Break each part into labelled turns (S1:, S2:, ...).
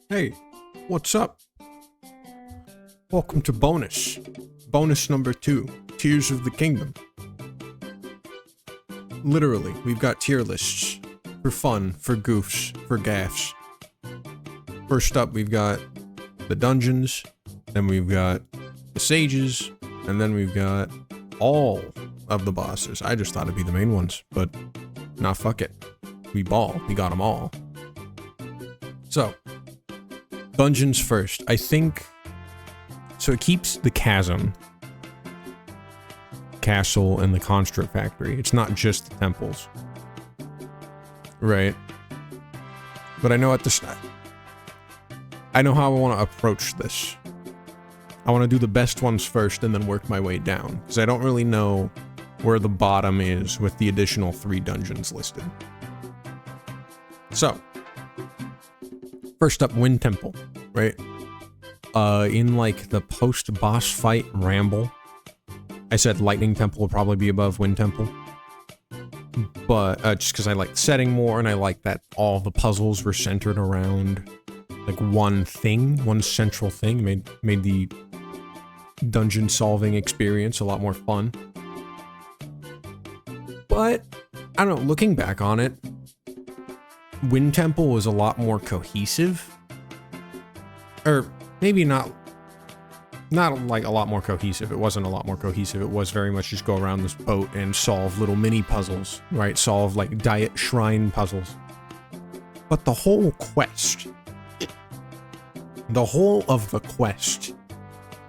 S1: Hey, what's up? Welcome to bonus. Bonus number 2, Tears of the Kingdom. Literally, we've got tier lists. For fun, for goofs, for gaffs. First up, we've got the dungeons, then we've got the sages, and then we've got all of the bosses. I just thought it'd be the main ones, but nah, fuck it. We got them all. So, dungeons first. I think, so it keeps the chasm, castle, and the construct factory. It's not just the temples. Right. But I know at this, I know how I want to approach this. I want to do the best ones first and then work my way down, because I don't really know where the bottom is with the additional 3 dungeons listed. So, first up, Wind Temple, right? In like the post-boss fight ramble, I said Lightning Temple would probably be above Wind Temple. But just because I like the setting more, and I like that all the puzzles were centered around like one thing, one central thing, made the dungeon solving experience a lot more fun. But I don't know, looking back on it, Wind Temple was a lot more cohesive. Or maybe not like a lot more cohesive. It wasn't a lot more cohesive. It was very much just go around this boat and solve little mini puzzles, right? Solve like diet shrine puzzles. But the whole quest, the whole of the quest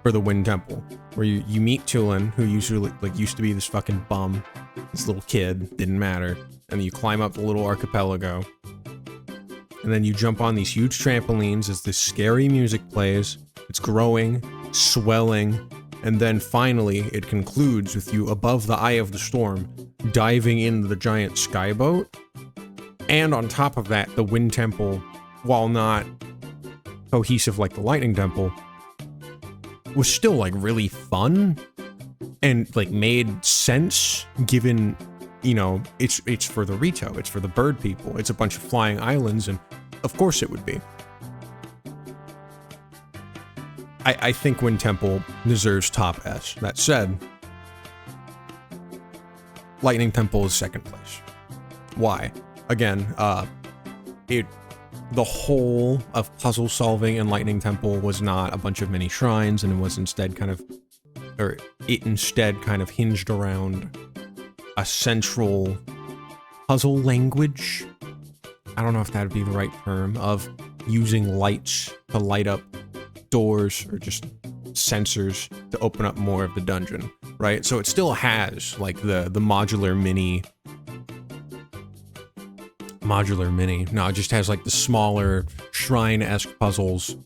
S1: for the Wind Temple, where you meet Tulin, who usually used to be this fucking bum, this little kid, didn't matter, and then you climb up the little archipelago. And then you jump on these huge trampolines as this scary music plays. It's growing, swelling, and then finally it concludes with you above the eye of the storm, diving into the giant skyboat. And on top of that, the Wind Temple, while not cohesive like the Lightning Temple, was still like really fun and like made sense given, you know, it's for the Rito, it's for the bird people, it's a bunch of flying islands, and of course it would be. I think Wind Temple deserves top S. That said, Lightning Temple is second place. Why? Again, the whole of puzzle solving in Lightning Temple was not a bunch of mini shrines, and it was instead kind of hinged around a central puzzle language. I don't know if that would be the right term, of using lights to light up doors or just sensors to open up more of the dungeon, right? So it still has like the modular mini. No, it just has like the smaller shrine-esque puzzles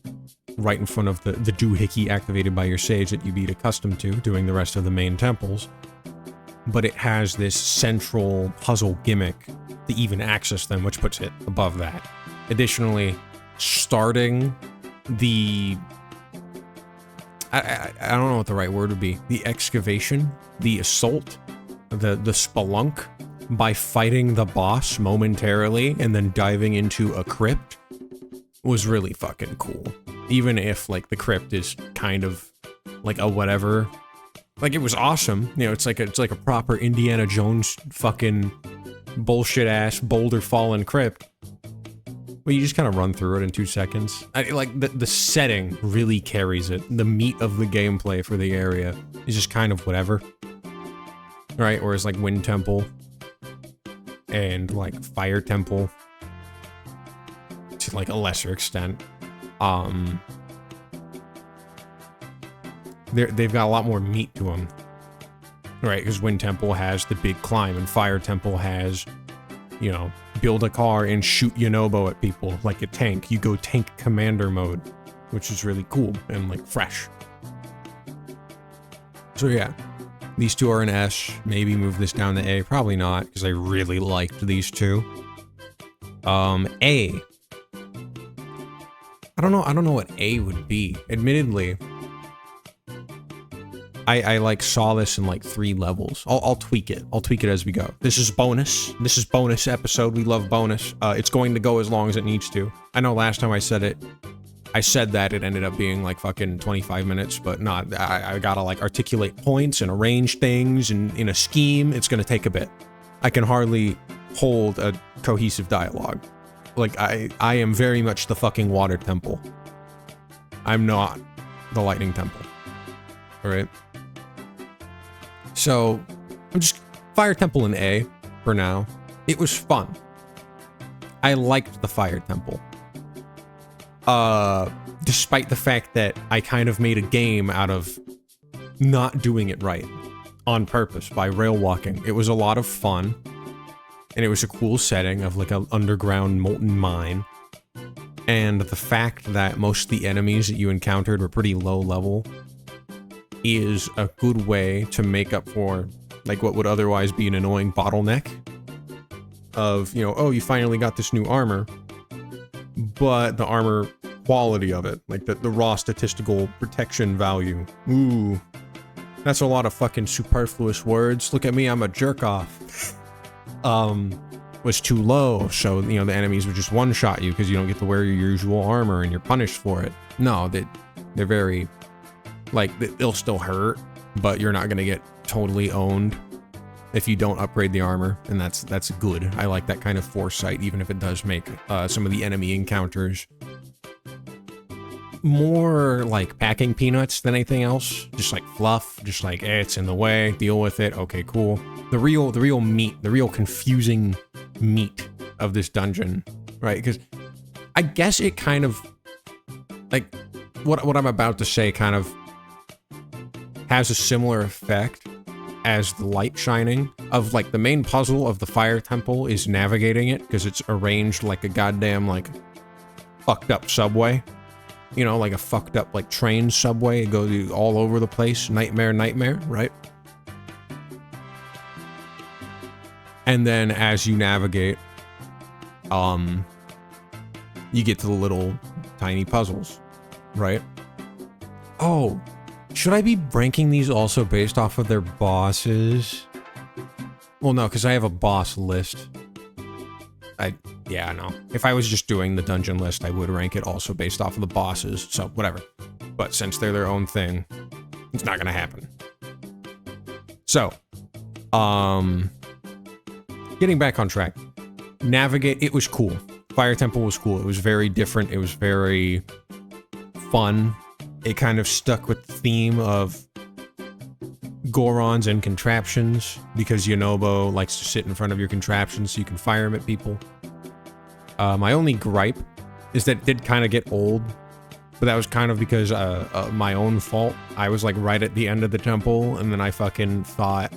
S1: right in front of the doohickey activated by your sage that you be accustomed to doing the rest of the main temples. But it has this central puzzle gimmick to even access them, which puts it above that. Additionally, starting the... I don't know what the right word would be. The excavation, the assault, the spelunk, by fighting the boss momentarily and then diving into a crypt was really fucking cool. Even if, like, the crypt is kind of like a whatever. Like, it was awesome. You know, it's like a proper Indiana Jones fucking bullshit-ass boulder fallen crypt. But you just kind of run through it in 2 seconds. Like, the setting really carries it. The meat of the gameplay for the area is just kind of whatever. Right? Whereas, like, Wind Temple and, like, Fire Temple, to, like, a lesser extent, they've got a lot more meat to them. Right? Because Wind Temple has the big climb, and Fire Temple has, you know, build a car and shoot Yonobo at people like a tank. You go tank commander mode, which is really cool and like fresh. So yeah, these two are an S. Maybe move this down to A. Probably not, because I really liked these two. A. I don't know what A would be. Admittedly, I like saw this in like 3 levels. I'll tweak it. I'll tweak it as we go. This is bonus. This is bonus episode. We love bonus. It's going to go as long as it needs to. I know last time I said it, I said that it ended up being like fucking 25 minutes, but not. I gotta like articulate points and arrange things, and in a scheme, it's gonna take a bit. I can hardly hold a cohesive dialogue. Like, I am very much the fucking water temple. I'm not the lightning temple. Alright? So, I'm just fire temple in A for now. It was fun. I liked the fire temple. Despite the fact that I kind of made a game out of not doing it right on purpose by rail walking. It was a lot of fun, and it was a cool setting of like an underground molten mine. And the fact that most of the enemies that you encountered were pretty low level is a good way to make up for like what would otherwise be an annoying bottleneck of, you know, oh, you finally got this new armor, but the armor quality of it, like the raw statistical protection value. Ooh, that's a lot of fucking superfluous words. Look at me, I'm a jerk off. Was too low, so, you know, the enemies would just one-shot you because you don't get to wear your usual armor and you're punished for it. No, they're very, like, they'll still hurt, but you're not gonna get totally owned if you don't upgrade the armor, and that's good. I like that kind of foresight, even if it does make some of the enemy encounters more like packing peanuts than anything else. Just like fluff, just like, it's in the way, deal with it, okay, cool. The real meat, the real confusing meat of this dungeon, right? Because I guess it kind of, like, what I'm about to say kind of has a similar effect as the light shining of, like, the main puzzle of the fire temple is navigating it, because it's arranged like a goddamn, like, fucked up subway. You know, like a fucked up, like, train subway. It goes all over the place. Nightmare, right? And then as you navigate, you get to the little tiny puzzles, right? Oh, should I be ranking these also based off of their bosses? Well, no, because I have a boss list. Yeah, no. If I was just doing the dungeon list, I would rank it also based off of the bosses, so whatever. But since they're their own thing, it's not gonna happen. So, getting back on track. Navigate, it was cool. Fire Temple was cool. It was very different. It was very fun. It kind of stuck with the theme of Gorons and contraptions, because Yonobo likes to sit in front of your contraptions so you can fire them at people. My only gripe is that it did kind of get old, but that was kind of because my own fault. I was like right at the end of the temple, and then I fucking thought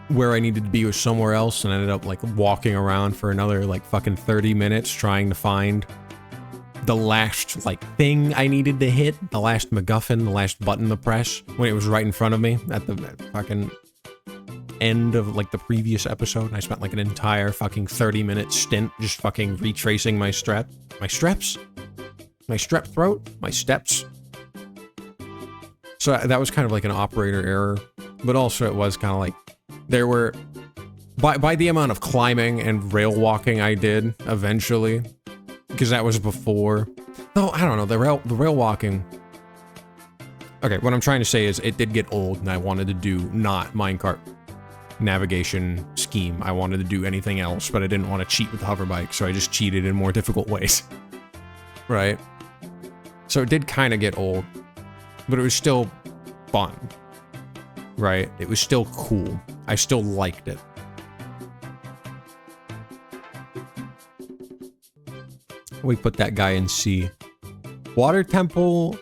S1: where I needed to be was somewhere else, and ended up like walking around for another like fucking 30 minutes trying to find the last like thing I needed to hit, the last MacGuffin, the last button to press, when it was right in front of me at the fucking end of like the previous episode. And I spent like an entire fucking 30-minute stint just fucking retracing my strep throat, my steps. So that was kind of like an operator error, but also it was kind of like there were, by the amount of climbing and rail walking I did eventually, because that was before. No, I don't know, the rail walking. Okay, what I'm trying to say is it did get old, and I wanted to do not minecart navigation scheme. I wanted to do anything else, but I didn't want to cheat with the hover bike, so I just cheated in more difficult ways. Right? So it did kind of get old, but it was still fun. Right? It was still cool. I still liked it. We put that guy in C. Water Temple.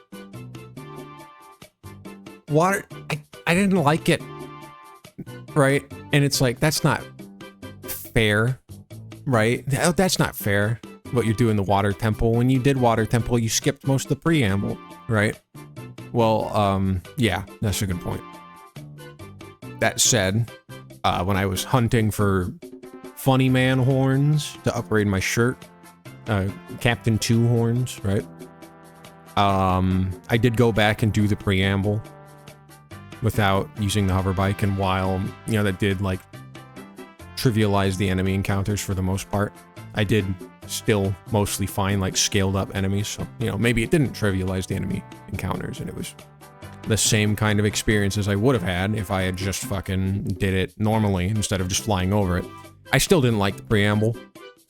S1: Water. I didn't like it. Right? And it's like, that's not fair. Right? That's not fair. What you do in the Water Temple. When you did Water Temple, you skipped most of the preamble. Right? Well, yeah, that's a good point. That said, when I was hunting for funny man horns to upgrade my shirt, Captain 2 horns, right? I did go back and do the preamble without using the hover bike, and while, you know, that did, like, trivialize the enemy encounters for the most part, I did still mostly find like scaled up enemies. So, you know, maybe it didn't trivialize the enemy encounters and it was the same kind of experience as I would have had if I had just fucking did it normally instead of just flying over it. I still didn't like the preamble.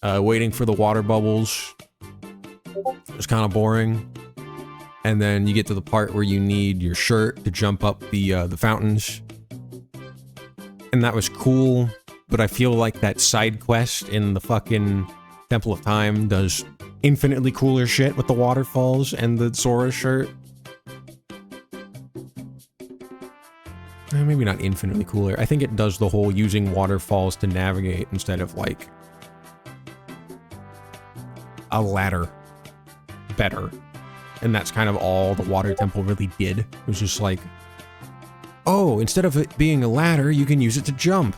S1: Waiting for the water bubbles was kind of boring. And then you get to the part where you need your shirt to jump up the fountains. And that was cool, but I feel like that side quest in the fucking Temple of Time does infinitely cooler shit with the waterfalls and the Sora shirt. Maybe not infinitely cooler. I think it does the whole using waterfalls to navigate instead of like a ladder better. And that's kind of all the water temple really did. It was just like, oh, instead of it being a ladder, you can use it to jump.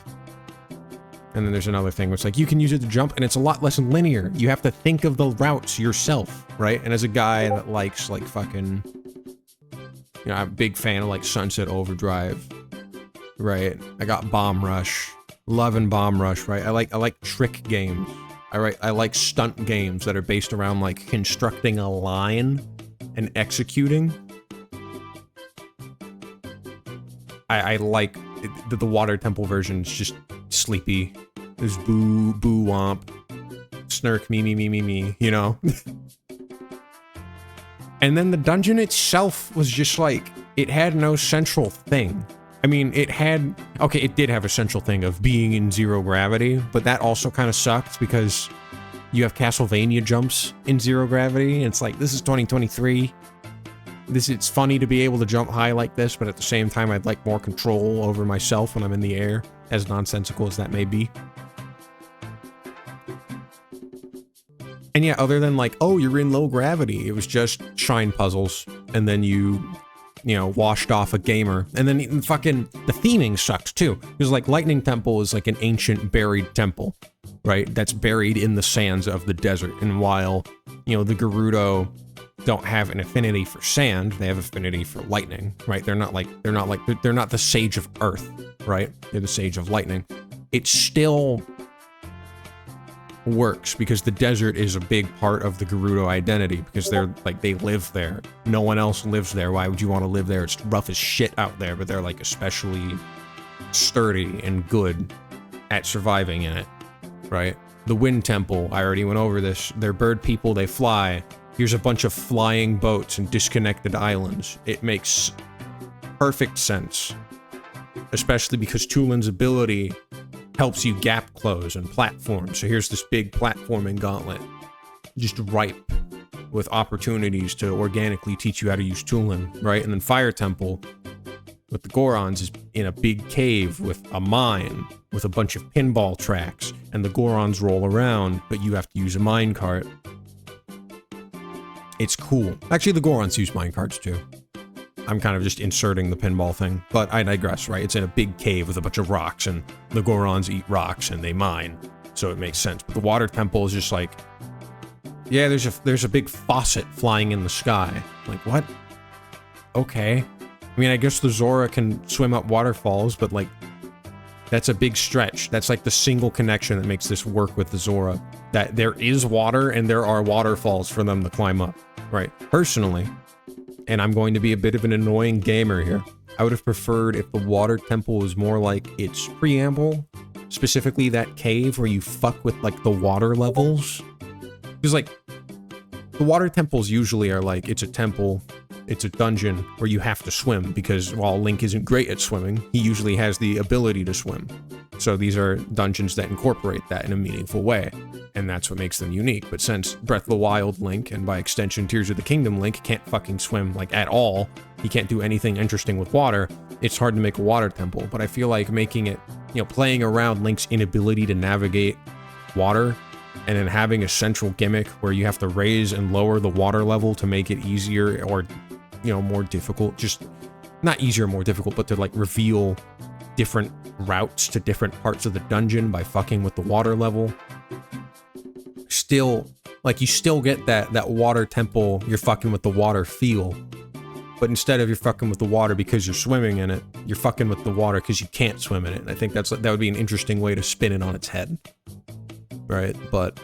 S1: And then there's another thing where it's like, you can use it to jump, and it's a lot less linear. You have to think of the routes yourself, right? And as a guy that likes, like, fucking... You know, I'm a big fan of, like, Sunset Overdrive, right? I got Bomb Rush. Loving Bomb Rush, right? I like trick games. I like stunt games that are based around, like, constructing a line and executing. I like the water temple version's just sleepy. There's boo, boo womp, snark, me, you know? And then the dungeon itself was just like, it had no central thing. I mean, it had, okay, it did have a central thing of being in zero gravity, but that also kind of sucked because you have Castlevania jumps in zero gravity. And it's like, this is 2023. It's funny to be able to jump high like this, but at the same time, I'd like more control over myself when I'm in the air, as nonsensical as that may be. And yeah, other than like, oh, you're in low gravity, it was just shine puzzles, and then you know, washed off a gamer. And then fucking, the theming sucked too. Because like, Lightning Temple is like an ancient buried temple, right? That's buried in the sands of the desert. And while, you know, the Gerudo don't have an affinity for sand, they have affinity for lightning, right? They're not the Sage of Earth, right? They're the Sage of Lightning. It still works because the desert is a big part of the Gerudo identity, because they're like, they live there. No one else lives there. Why would you want to live there? It's rough as shit out there, but they're like especially sturdy and good at surviving in it, right? The Wind Temple, I already went over this. They're bird people, they fly. Here's a bunch of flying boats and disconnected islands. It makes perfect sense. Especially because Tulin's ability helps you gap close and platform. So here's this big platforming gauntlet. Just ripe with opportunities to organically teach you how to use Tulin, right? And then Fire Temple with the Gorons is in a big cave with a mine with a bunch of pinball tracks. And the Gorons roll around, but you have to use a minecart. It's cool. Actually, the Gorons use minecarts too. I'm kind of just inserting the pinball thing, but I digress, right? It's in a big cave with a bunch of rocks, and the Gorons eat rocks and they mine, so it makes sense. But the Water Temple is just like, yeah, there's a big faucet flying in the sky. Like, what? Okay. I mean, I guess the Zora can swim up waterfalls, but like, that's a big stretch. That's like the single connection that makes this work with the Zora. That there is water and there are waterfalls for them to climb up, right? Personally, and I'm going to be a bit of an annoying gamer here, I would have preferred if the Water Temple was more like its preamble, specifically that cave where you fuck with like the water levels. Because like, the Water Temples usually are like, it's a temple, it's a dungeon where you have to swim, because while Link isn't great at swimming, he usually has the ability to swim. So these are dungeons that incorporate that in a meaningful way, and that's what makes them unique. But since Breath of the Wild Link, and by extension Tears of the Kingdom Link, can't fucking swim like at all, he can't do anything interesting with water, it's hard to make a water temple. But I feel like making it, you know, playing around Link's inability to navigate water, and then having a central gimmick where you have to raise and lower the water level to make it easier or, you know, more difficult, just not easier, more difficult, but to like reveal different routes to different parts of the dungeon by fucking with the water level. Still, like, you still get that Water Temple, you're fucking with the water feel, but instead of you're fucking with the water because you're swimming in it, you're fucking with the water because you can't swim in it. And I think that would be an interesting way to spin it on its head, right? But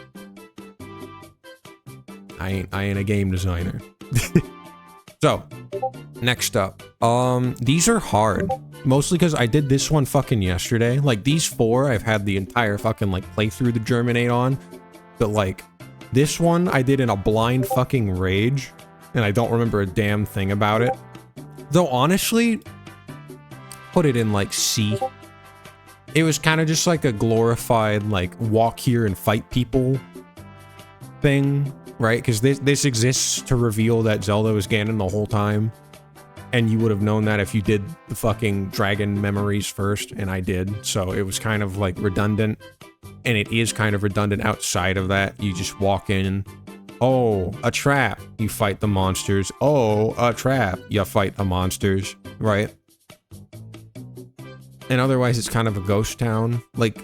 S1: I ain't a game designer. So, next up. These are hard. Mostly because I did this one fucking yesterday. Like, these 4, I've had the entire fucking, like, playthrough to germinate on. But, like, this one I did in a blind fucking rage. And I don't remember a damn thing about it. Though, honestly, put it in, like, C. It was kind of just like a glorified, like, walk here and fight people thing, right? Because this exists to reveal that Zelda was Ganon the whole time. And you would have known that if you did the fucking dragon memories first, and I did. So it was kind of, like, redundant. And it is kind of redundant outside of that. You just walk in. Oh, a trap. You fight the monsters. Oh, a trap. You fight the monsters, right? And otherwise, it's kind of a ghost town. Like,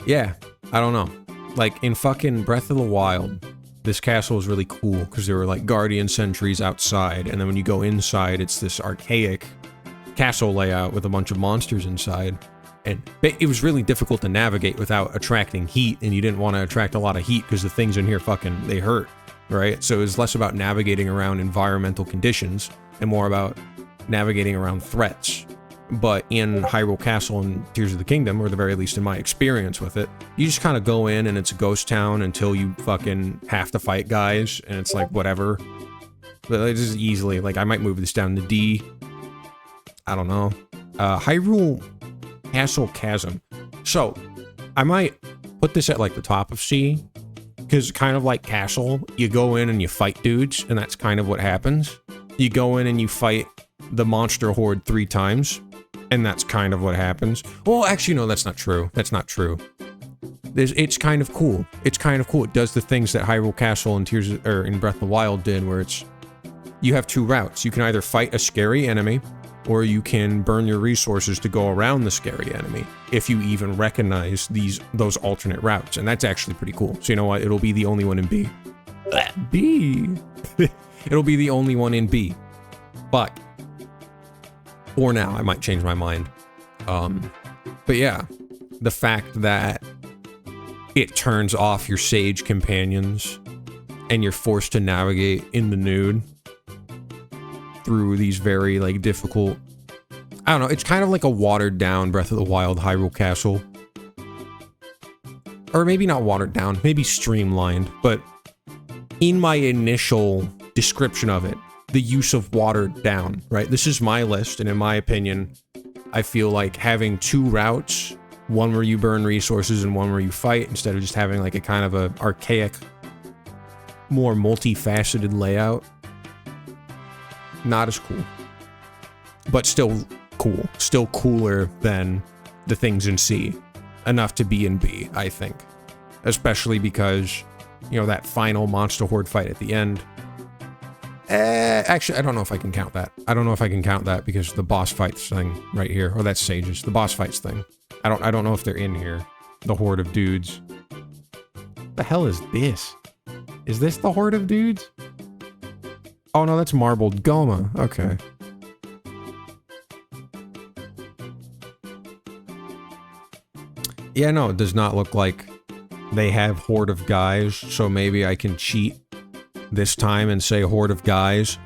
S1: yeah, I don't know. Like, in fucking Breath of the Wild, this castle is really cool because there were, like, guardian sentries outside. And then when you go inside, it's this archaic castle layout with a bunch of monsters inside. And it was really difficult to navigate without attracting heat. And you didn't want to attract a lot of heat because the things in here fucking, they hurt, right? So it was less about navigating around environmental conditions and more about navigating around threats. But in Hyrule Castle and Tears of the Kingdom, or at the very least in my experience with it, you just kind of go in and it's a ghost town until you fucking have to fight guys, and it's like, whatever. But it's just easily, like, I might move this down to D. I don't know. Hyrule Castle Chasm. So, I might put this at, like, the top of C, because kind of like Castle, you go in and you fight dudes, and that's kind of what happens. You go in and you fight the monster horde 3 times, and that's kind of what happens. Well, actually, no, that's not true. That's not true. It's kind of cool. It's kind of cool. It does the things that Hyrule Castle and in Breath of the Wild did, where it's, you have 2 routes. You can either fight a scary enemy, or you can burn your resources to go around the scary enemy, if you even recognize those alternate routes, and that's actually pretty cool. So you know what? It'll be the only one in B. B. It'll be the only one in B. But for now, I might change my mind. But yeah, the fact that it turns off your sage companions and you're forced to navigate in the nude through these very, like, difficult... I don't know, it's kind of like a watered down Breath of the Wild Hyrule Castle. Or maybe not watered down, maybe streamlined, but in my initial description of it, the use of watered down, right? This is my list, and in my opinion, I feel like having 2 routes, one where you burn resources and one where you fight, instead of just having, like, a kind of a archaic, more multifaceted layout. Not as cool. But still cool. Still cooler than the things in C. Enough to be in B, I think. Especially because, you know, that final monster horde fight at the end. Actually, I don't know if I can count that. I don't know if I can count that because the boss fights thing right here. Oh, that's Sages. The boss fights thing. I don't know if they're in here. The horde of dudes. What the hell is this? Is this the horde of dudes? Oh no, that's Marbled Goma. Okay. Yeah, no, it does not look like they have horde of guys, so maybe I can cheat this time and say horde of guys.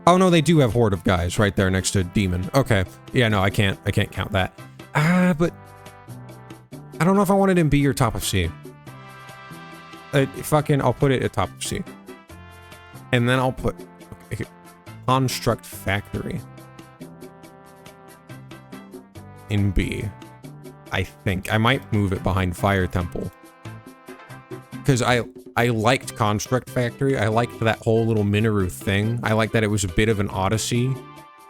S1: Oh no, they do have horde of guys right there next to demon. Okay. Yeah, no, I can't count that. But I don't know if I want it in B or top of C. I'll put it at top of C. And then I'll put Construct Factory in B. I think. I might move it behind Fire Temple. Because I liked Construct Factory. I liked that whole little Minoru thing. I liked that it was a bit of an odyssey.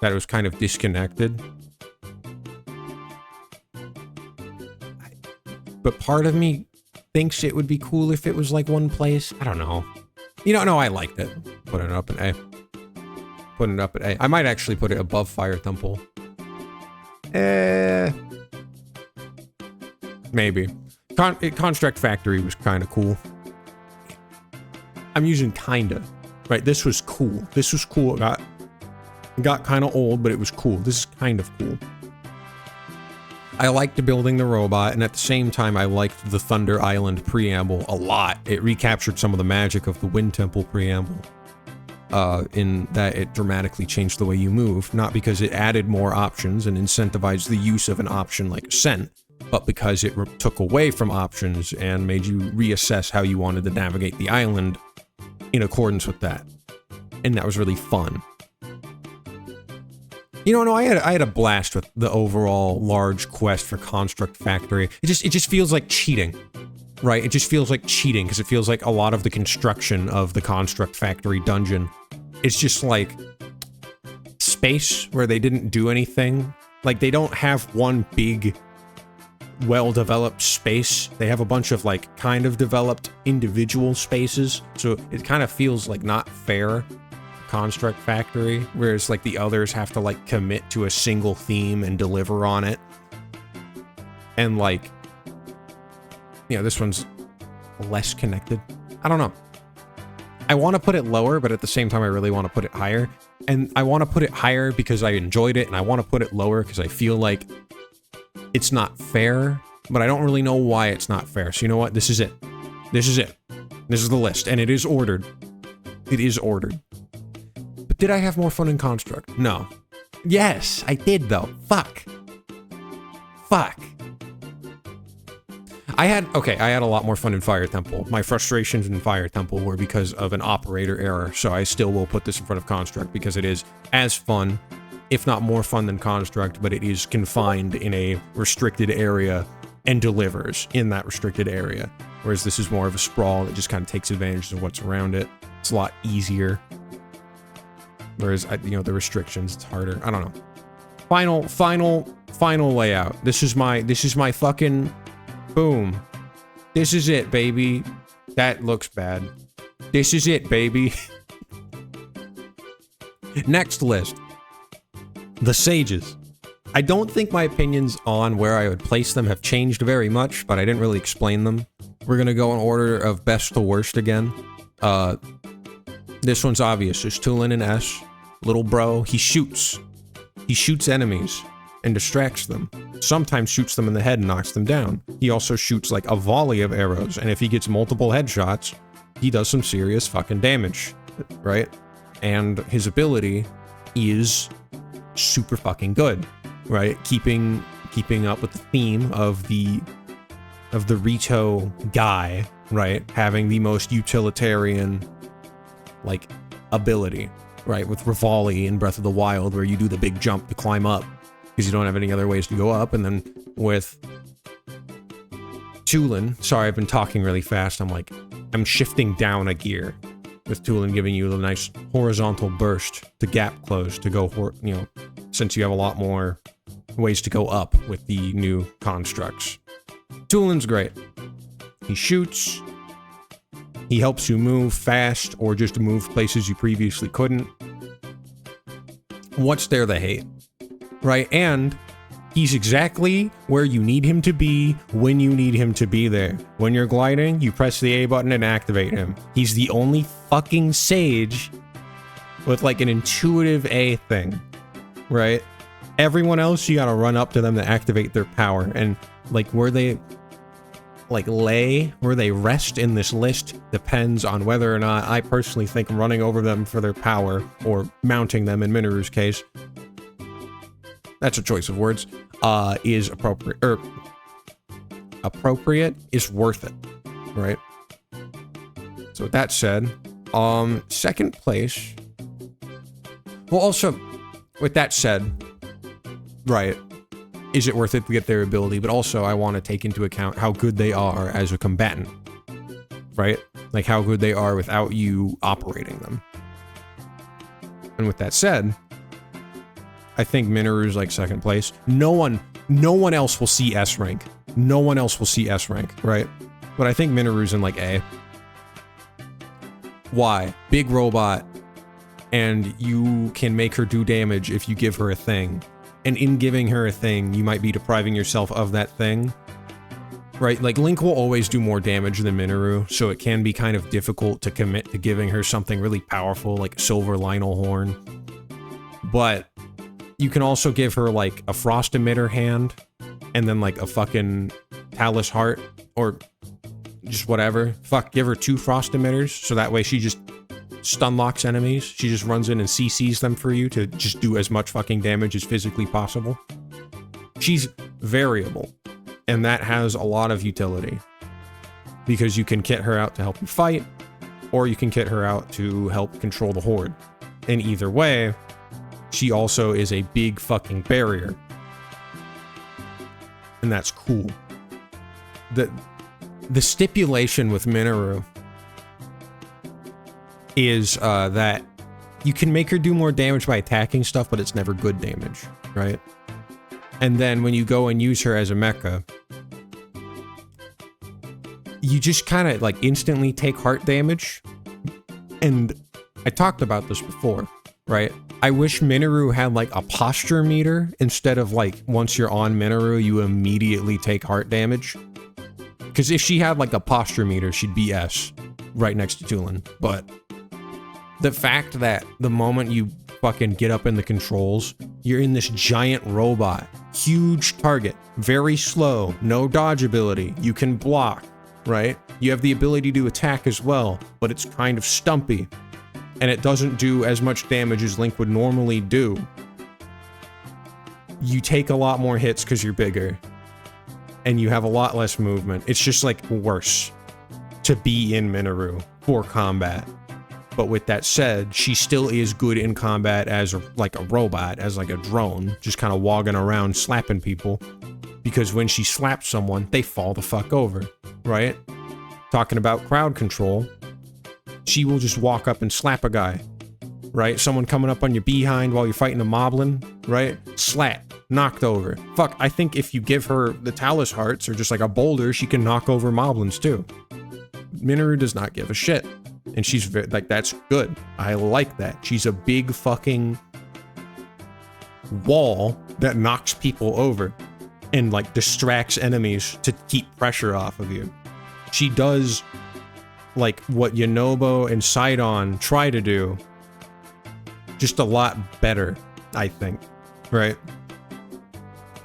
S1: That it was kind of disconnected. But part of me thinks it would be cool if it was like one place. I don't know. You know, no, I liked it. Putting it up at A. Putting it up at A. I might actually put it above Fire Temple. Maybe. Construct Factory was kind of cool. I'm using kinda. Right, this was cool. This was cool. It got kind of old, but it was cool. This is kind of cool. I liked building the robot, and at the same time, I liked the Thunder Island preamble a lot. It recaptured some of the magic of the Wind Temple preamble, in that it dramatically changed the way you move, not because it added more options and incentivized the use of an option like Ascent, but because it took away from options and made you reassess how you wanted to navigate the island in accordance with that. And that was really fun. You know, no, I had a blast with the overall large quest for Construct Factory. It just feels like cheating, right? It just feels like cheating because it feels like a lot of the construction of the Construct Factory dungeon, it's just like space where they didn't do anything. Like, they don't have one big, well-developed space. They have a bunch of, like, kind of developed individual spaces. So it kind of feels like not fair. Construct Factory, whereas like the others have to like commit to a single theme and deliver on it. And like, you know, this one's less connected. I don't know. I want to put it lower, but at the same time, I really want to put it higher. And I want to put it higher because I enjoyed it, and I want to put it lower because I feel like it's not fair, but I don't really know why it's not fair. So you know what? This is it. This is it. This is the list, and it is ordered. It is ordered. But did I have more fun in Construct? No. Yes, I did though. Fuck. Fuck. I had a lot more fun in Fire Temple. My frustrations in Fire Temple were because of an operator error, so I still will put this in front of Construct because it is as fun, if not more fun than Construct, but it is confined in a restricted area and delivers in that restricted area. Whereas this is more of a sprawl that just kind of takes advantage of what's around it. It's a lot easier. Whereas, you know, the restrictions, it's harder. I don't know. Final layout. This is my fucking boom. This is it, baby. That looks bad. This is it, baby. Next list. The Sages. I don't think my opinions on where I would place them have changed very much, but I didn't really explain them. We're gonna go in order of best to worst again. This one's obvious. There's Tulin and S. Little bro, he shoots. He shoots enemies and distracts them. Sometimes shoots them in the head and knocks them down. He also shoots like a volley of arrows, and if he gets multiple headshots, he does some serious fucking damage, right? And his ability is super fucking good, right? Keeping up with the theme of the Rito guy, right? Having the most utilitarian like ability, right? With Rivali in Breath of the Wild, where you do the big jump to climb up because you don't have any other ways to go up. And then with Tulin, sorry, I've been talking really fast. I'm shifting down a gear with Tulin giving you the nice horizontal burst to gap close to go, you know, since you have a lot more ways to go up with the new constructs. Tulin's great. He shoots. He helps you move fast or just move places you previously couldn't. What's there to hate? Right? And he's exactly where you need him to be when you need him to be there. When you're gliding, you press the A button and activate him. He's the only fucking sage with like an intuitive A thing. Right? Everyone else, you gotta run up to them to activate their power. And like where they rest in this list depends on whether or not I personally think running over them for their power, or mounting them in Minoru's case, that's a choice of words, is appropriate, or appropriate is worth it, right? So with that said, second place, well also, with that said, right, is it worth it to get their ability? But also, I want to take into account how good they are as a combatant, right? Like how good they are without you operating them. And with that said, I think Minoru's like second place. No one else will see S rank. No one else will see S rank, right? But I think Minoru's in like A. Why? Big robot, and you can make her do damage if you give her a thing. And in giving her a thing, you might be depriving yourself of that thing, right? Like, Link will always do more damage than Minoru, so it can be kind of difficult to commit to giving her something really powerful, like Silver Lionel Horn. But you can also give her, like, a Frost Emitter hand, and then like a fucking Talus Heart or just whatever. Fuck, give her 2 frost emitters so that way she just stun locks enemies. She just runs in and CCs them for you to just do as much fucking damage as physically possible. She's variable, and that has a lot of utility because you can kit her out to help you fight, or you can kit her out to help control the horde. And either way, she also is a big fucking barrier. And that's cool. The stipulation with Minoru is that you can make her do more damage by attacking stuff, but it's never good damage, right? And then when you go and use her as a mecha, you just kind of like instantly take heart damage. And I talked about this before, right? I wish Minoru had like a posture meter instead of like once you're on Minoru, you immediately take heart damage. Because if she had like a posture meter, she'd be S right next to Tulin. But the fact that the moment you fucking get up in the controls, you're in this giant robot, huge target, very slow, no dodge ability, you can block, right? You have the ability to attack as well, but it's kind of stumpy, and it doesn't do as much damage as Link would normally do. You take a lot more hits because you're bigger, and you have a lot less movement. It's just like worse to be in Minoru for combat. But with that said, she still is good in combat as like a robot, as like a drone, just kind of wogging around slapping people. Because when she slaps someone, they fall the fuck over, right? Talking about crowd control, she will just walk up and slap a guy, right? Someone coming up on your behind while you're fighting a moblin, right? Slap, knocked over. Fuck, I think if you give her the Talus Hearts or just like a boulder, she can knock over moblins too. Minoru does not give a shit. And she's very, like, that's good. I like that. She's a big fucking wall that knocks people over and like distracts enemies to keep pressure off of you. She does like what Yunobo and Sidon try to do, just a lot better, I think, right?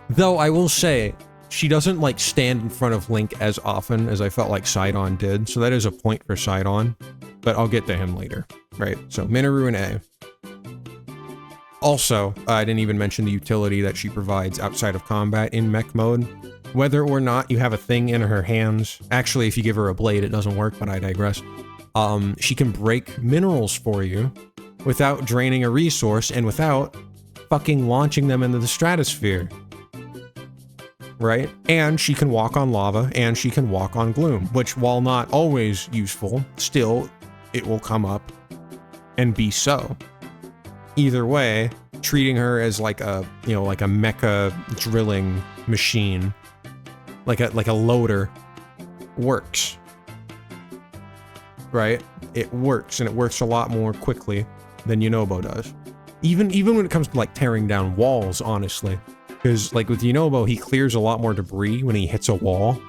S1: Though I will say, she doesn't like stand in front of Link as often as I felt like Sidon did, so that is a point for Sidon. But I'll get to him later, right? So Minoru and A. Also, I didn't even mention the utility that she provides outside of combat in mech mode. Whether or not you have a thing in her hands, actually if you give her a blade it doesn't work, but I digress. She can break minerals for you without draining a resource and without fucking launching them into the stratosphere. Right? And she can walk on lava and she can walk on gloom, which while not always useful, still it will come up and be so. Either way, treating her as like a, you know, like a mecha drilling machine, like a loader, works. Right? It works, and it works a lot more quickly than Yunobo does. Even when it comes to like tearing down walls, honestly. Because like with Yunobo, he clears a lot more debris when he hits a wall.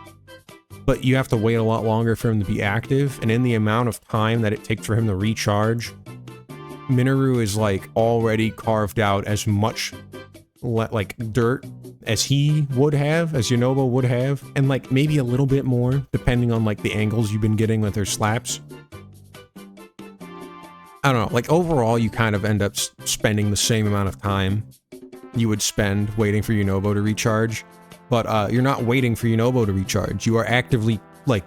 S1: But you have to wait a lot longer for him to be active, and in the amount of time that it takes for him to recharge, Minoru is like already carved out as much like dirt as he would have, as Yunobo would have, and like maybe a little bit more depending on like the angles you've been getting with her slaps. I don't know, like overall you kind of end up spending the same amount of time you would spend waiting for Yunobo to recharge. But you're not waiting for Yunobo to recharge. You are actively, like,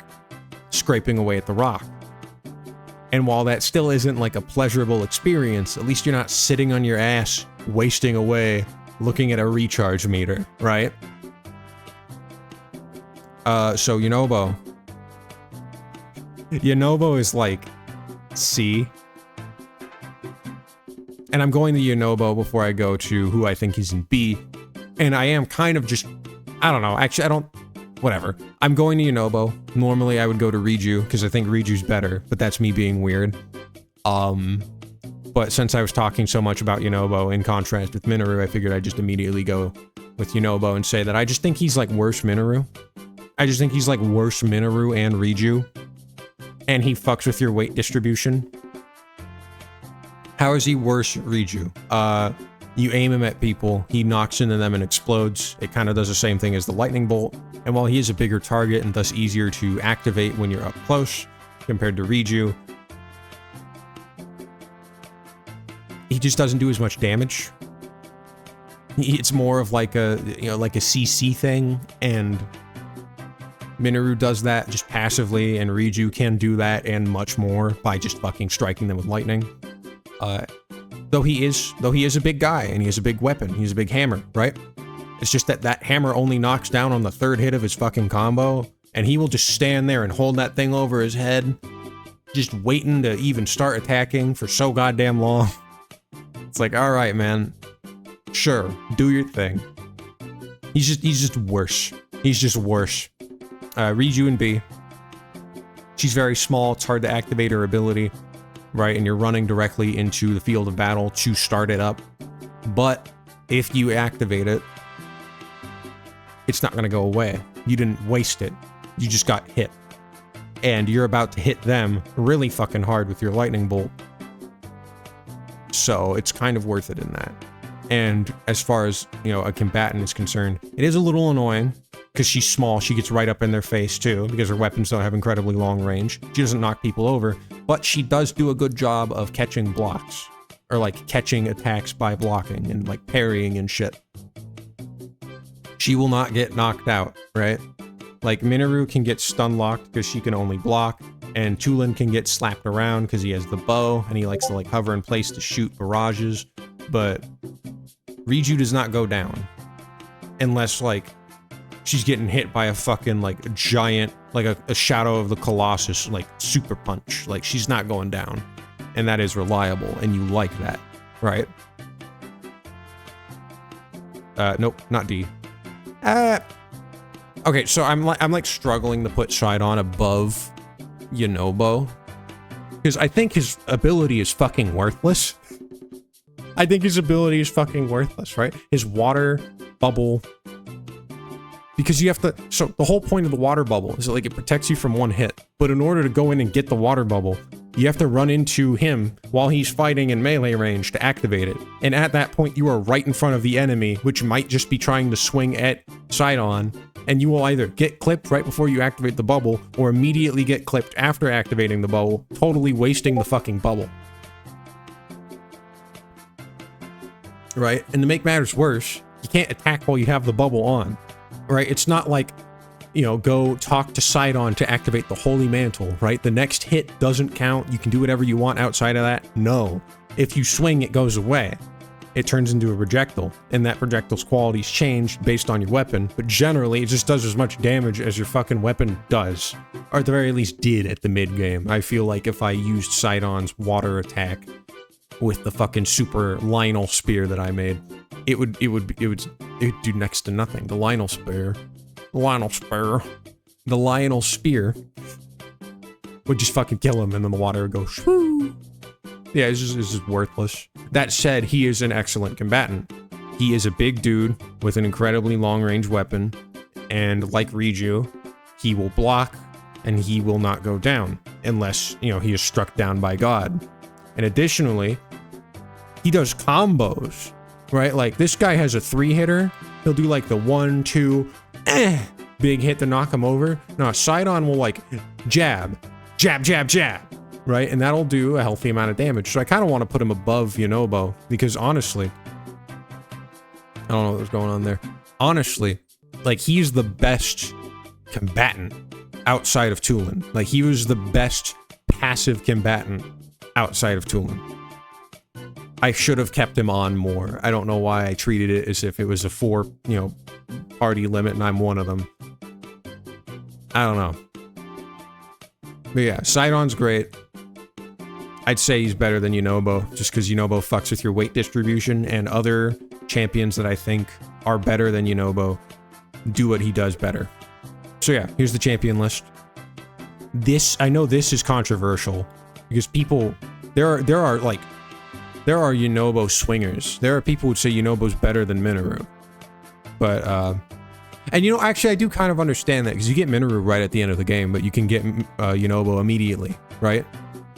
S1: scraping away at the rock. And while that still isn't, like, a pleasurable experience, at least you're not sitting on your ass, wasting away, looking at a recharge meter, right? So Yunobo. Yunobo is, like, C. And I'm going to Yunobo before I go to who I think is in B. And I am kind of just... I don't know, actually I don't, whatever. I'm going to Yunobo. Normally I would go to Riju, because I think Riju's better, but that's me being weird. But since I was talking so much about Yunobo in contrast with Minoru, I figured I'd just immediately go with Yunobo and say that I just think he's like worse Minoru. I just think he's like worse Minoru and Riju. And he fucks with your weight distribution. How is he worse Riju? You aim him at people, he knocks into them and explodes. It kind of does the same thing as the lightning bolt. And while he is a bigger target and thus easier to activate when you're up close compared to Riju, he just doesn't do as much damage. It's more of like a, you know, like a CC thing, and Minoru does that just passively, and Riju can do that and much more by just fucking striking them with lightning. Though he is a big guy and he has a big weapon, he's a big hammer, right? It's just that that hammer only knocks down on the third hit of his fucking combo, and he will just stand there and hold that thing over his head, just waiting to even start attacking for so goddamn long. It's like, all right, man, sure, do your thing. He's just worse. He's just worse. Riju and B. She's very small. It's hard to activate her ability, right? And you're running directly into the field of battle to start it up. But if you activate it, it's not going to go away. You didn't waste it. You just got hit. And you're about to hit them really fucking hard with your lightning bolt. So it's kind of worth it in that. And as far as, you know, a combatant is concerned, it is a little annoying because she's small. She gets right up in their face too, because her weapons don't have incredibly long range. She doesn't knock people over, but she does do a good job of catching blocks, or like catching attacks by blocking and like parrying and shit. She will not get knocked out, right? Like Minoru can get stun locked because she can only block, and Tulin can get slapped around because he has the bow and he likes to like hover in place to shoot barrages, but Riju does not go down unless like she's getting hit by a fucking like a giant, like a Shadow of the Colossus, like super punch. Like she's not going down, and that is reliable, and you like that, right? Nope, not D. Okay, so I'm like struggling to put Sidon above Yunobo, because I think his ability is fucking worthless. I think his ability is fucking worthless, right? His water bubble, because you have to, so the whole point of the water bubble is that like it protects you from one hit, but in order to go in and get the water bubble, you have to run into him while he's fighting in melee range to activate it. And at that point, you are right in front of the enemy, which might just be trying to swing at Sidon, and you will either get clipped right before you activate the bubble, or immediately get clipped after activating the bubble, totally wasting the fucking bubble. Right? And to make matters worse, you can't attack while you have the bubble on. Right? It's not like, you know, go talk to Sidon to activate the Holy Mantle, right? The next hit doesn't count. You can do whatever you want outside of that. No. If you swing, it goes away. It turns into a projectile, and that projectile's qualities change based on your weapon, but generally it just does as much damage as your fucking weapon does. Or at the very least did at the mid-game. I feel like if I used Sidon's water attack with the fucking super Lionel spear that I made, it would do next to nothing. The Lionel spear would just fucking kill him, and then the water would go shoo. Yeah, it's just worthless. That said, he is an excellent combatant. He is a big dude with an incredibly long-range weapon, and like Riju, he will block, and he will not go down, unless, you know, he is struck down by God. And additionally, he does combos, right? Like, this guy has a 3-hitter. He'll do like the 1, 2, big hit to knock him over. No, Sidon will like jab, jab, jab, jab, right? And that'll do a healthy amount of damage. So I kind of want to put him above Yunobo, because honestly, I don't know what was going on there. Honestly, like, he's the best combatant outside of Tulin. Like, he was the best passive combatant outside of Tulin. I should have kept him on more. I don't know why I treated it as if it was a 4, you know, party limit and I'm one of them. I don't know. But yeah, Sidon's great. I'd say he's better than Yunobo, just because Yunobo fucks with your weight distribution, and other champions that I think are better than Yunobo do what he does better. So yeah, here's the champion list. This, I know this is controversial, because people, there are Yunobo swingers. There are people who would say Yunobo's better than Minoru. But, and you know, actually I do kind of understand that, because you get Minoru right at the end of the game, but you can get Yunobo immediately, right?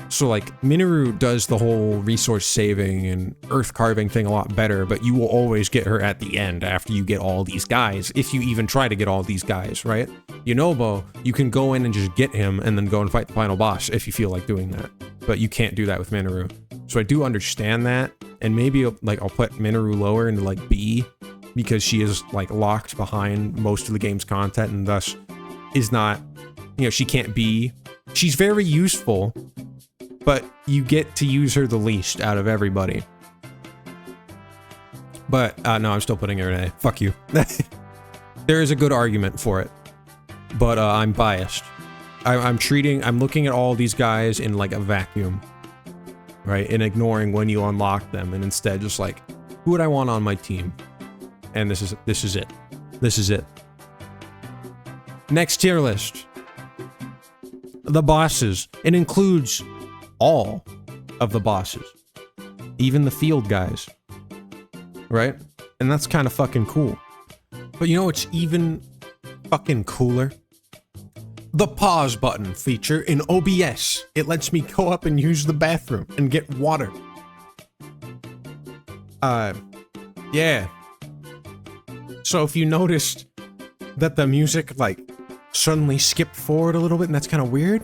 S1: So like Minoru does the whole resource saving and earth carving thing a lot better, but you will always get her at the end after you get all these guys, if you even try to get all these guys, right? Yunobo, you can go in and just get him and then go and fight the final boss if you feel like doing that, but you can't do that with Minoru. So I do understand that, and maybe like I'll put Minoru lower into like B, because she is like locked behind most of the game's content and thus is not, you know, she can't be, she's very useful, but you get to use her the least out of everybody. But no, I'm still putting her in A. Fuck you. There is a good argument for it, but I'm biased. I'm looking at all these guys in like a vacuum, right? And ignoring when you unlock them, and instead just like, who would I want on my team? And this is it. This is it. Next tier list. The bosses. It includes all of the bosses. Even the field guys. Right? And that's kind of fucking cool. But you know what's even fucking cooler? The pause button feature in OBS. It lets me go up and use the bathroom and get water. Yeah. So if you noticed that the music, like, suddenly skipped forward a little bit, and that's kind of weird,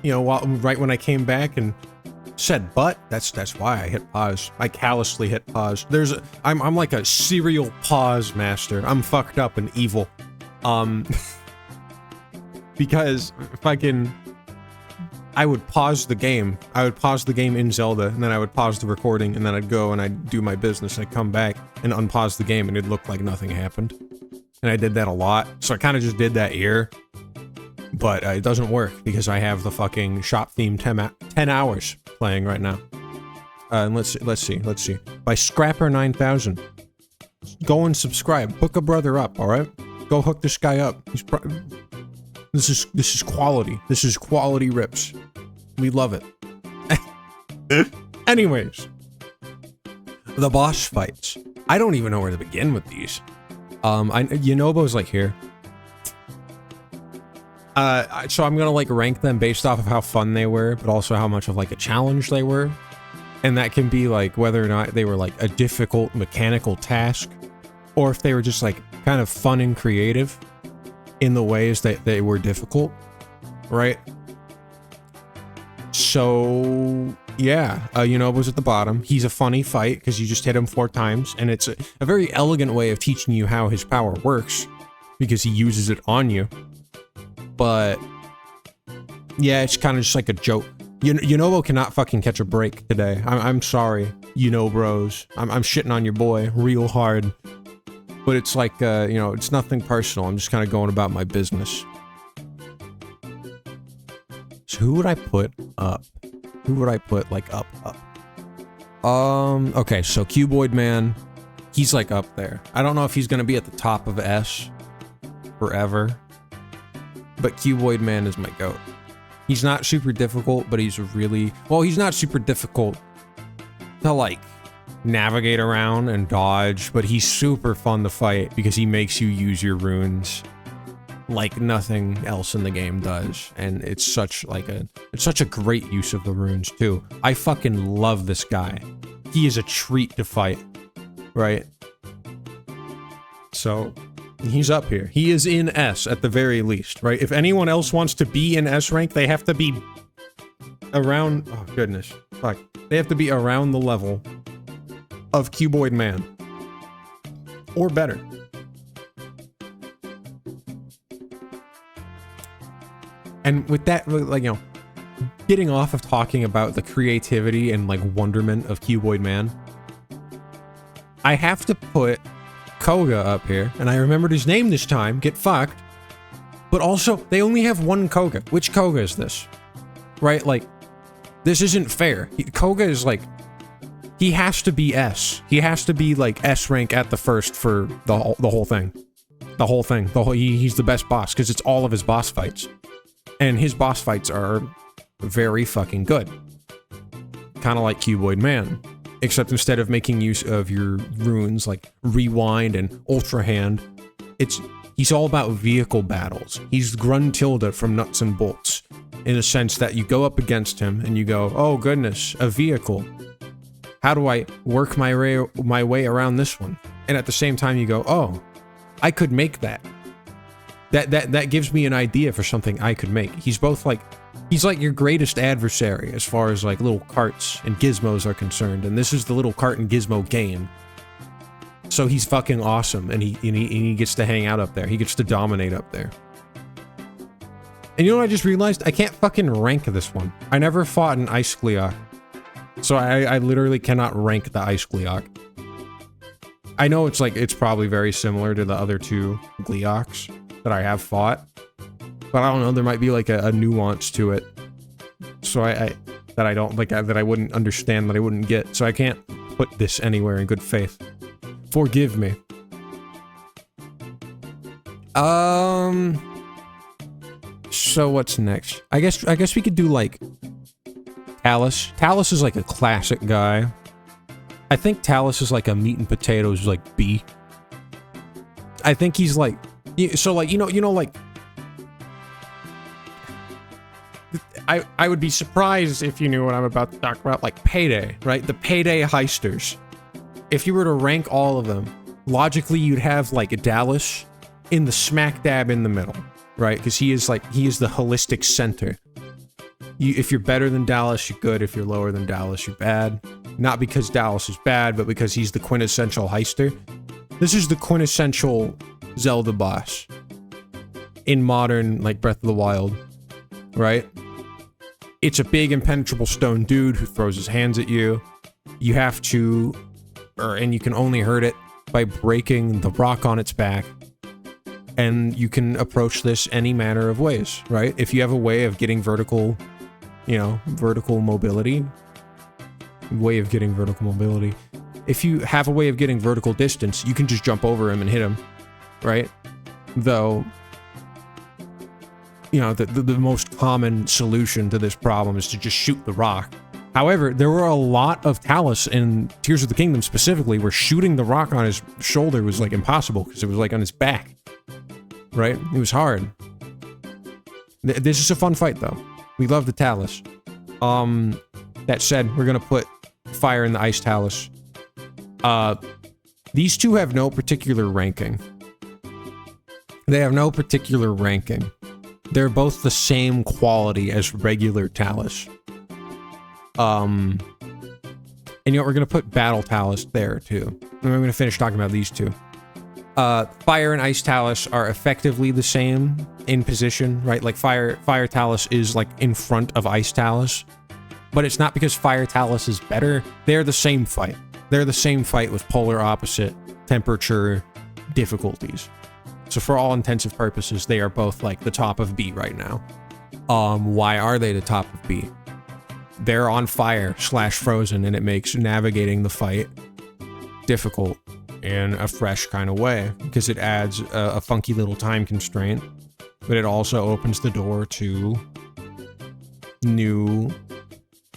S1: you know, right when I came back and said but, that's why I hit pause. I callously hit pause. I'm like a serial pause master. I'm fucked up and evil. Because I would pause the game. I would pause the game in Zelda, and then I would pause the recording, and then I'd go and I'd do my business. I'd come back and unpause the game, and it'd look like nothing happened. And I did that a lot, so I kind of just did that here. But it doesn't work, because I have the fucking shop theme 10 hours playing right now. And let's see. By Scrapper9000. Go and subscribe. Hook a brother up, alright? Go hook this guy up. This is quality. This is quality rips. We love it. Anyways. The boss fights. I don't even know where to begin with these. Yunobo's like here. So I'm gonna like rank them based off of how fun they were, but also how much of like a challenge they were. And that can be like whether or not they were like a difficult mechanical task, or if they were just like kind of fun and creative in the ways that they were difficult, right? So yeah, Yunobo's at the bottom. He's a funny fight because you just hit him 4 times, and it's a very elegant way of teaching you how his power works because he uses it on you. But yeah, it's kind of just like a joke. Yunobo cannot fucking catch a break today. I'm sorry, bros. I'm shitting on your boy real hard. But it's like, you know, it's nothing personal. I'm just kind of going about my business. So who would I put up? Who would I put, like, up? Okay, so Cuboid Man, he's, like, up there. I don't know if he's gonna be at the top of S forever, but Cuboid Man is my goat. He's not super difficult, but he's really... Well, he's not super difficult to, like, navigate around and dodge, but he's super fun to fight because he makes you use your runes like nothing else in the game does, and it's such a great use of the runes too. I fucking love this guy. He is a treat to fight, right? So he's up here. He is in S at the very least, right? If anyone else wants to be in S rank, they have to be around, oh goodness, fuck. They have to be around the level of Cuboid Man. Or better. And with that, like, you know, getting off of talking about the creativity and, like, wonderment of Cuboid Man, I have to put Koga up here, and I remembered his name this time, get fucked, but also, they only have one Koga. Which Koga is this? Right, like, this isn't fair. Koga is, like, he has to be S. He has to be, like, S rank at the first for the whole thing. The whole thing. He's the best boss, because it's all of his boss fights. And his boss fights are very fucking good. Kind of like Cuboid Man. Except instead of making use of your runes like Rewind and Ultra Hand, he's all about vehicle battles. He's Gruntilda from Nuts and Bolts. in the sense that you go up against him and you go, oh goodness, a vehicle. How do I work my way around this one? And at the same time you go, oh, I could make that. That gives me an idea for something I could make. He's both like, he's like your greatest adversary as far as like little carts and gizmos are concerned. And this is the little cart and gizmo game. So he's fucking awesome, and he gets to hang out up there. He gets to dominate up there. And you know what I just realized? I can't fucking rank this one. I never fought an Ice YEEEAH. So I literally cannot rank the Ice YEEEAH. I know it's like, it's probably very similar to the other two YEEEAHs that I have fought. But I don't know, there might be like a nuance to it. So that I don't, like, that I wouldn't understand, that I wouldn't get. So I can't put this anywhere in good faith. Forgive me. So what's next? I guess we could do like Talus. Talus is like a classic guy. I think Talus is like a meat and potatoes like B. I think he's like, so like, you know like, I would be surprised if you knew what I'm about to talk about, like Payday, right? The Payday heisters. If you were to rank all of them, logically you'd have like Dallas in the smack dab in the middle, right? Because he is the holistic center. If you're better than Dallas, you're good. If you're lower than Dallas, you're bad. Not because Dallas is bad, but because he's the quintessential heister. This is the quintessential Zelda boss in modern, like, Breath of the Wild, right? It's a big impenetrable stone dude who throws his hands at you. You have to, and you can only hurt it by breaking the rock on its back. And you can approach this any manner of ways, right? If you have a way of getting vertical, vertical mobility. If you have a way of getting vertical distance, you can just jump over him and hit him, right? Though, the most common solution to this problem is to just shoot the rock. However, there were a lot of Talus in Tears of the Kingdom specifically where shooting the rock on his shoulder was like impossible because it was like on his back, right? It was hard. This is a fun fight though. We love the Talus. That said, we're gonna put fire in the ice Talus. These two have no particular ranking. They have no particular ranking. They're both the same quality as regular Talus. And you know what, we're gonna put Battle Talus there too. And we're gonna finish talking about these two. Fire and Ice Talus are effectively the same in position, right? Like Fire Talus is like in front of Ice Talus. But it's not because Fire Talus is better. They're the same fight. They're the same fight with polar opposite temperature difficulties. So for all intensive purposes, they are both like the top of B right now. Why are they the top of B? They're on fire / frozen, and it makes navigating the fight difficult in a fresh kind of way because it adds a funky little time constraint, but it also opens the door to new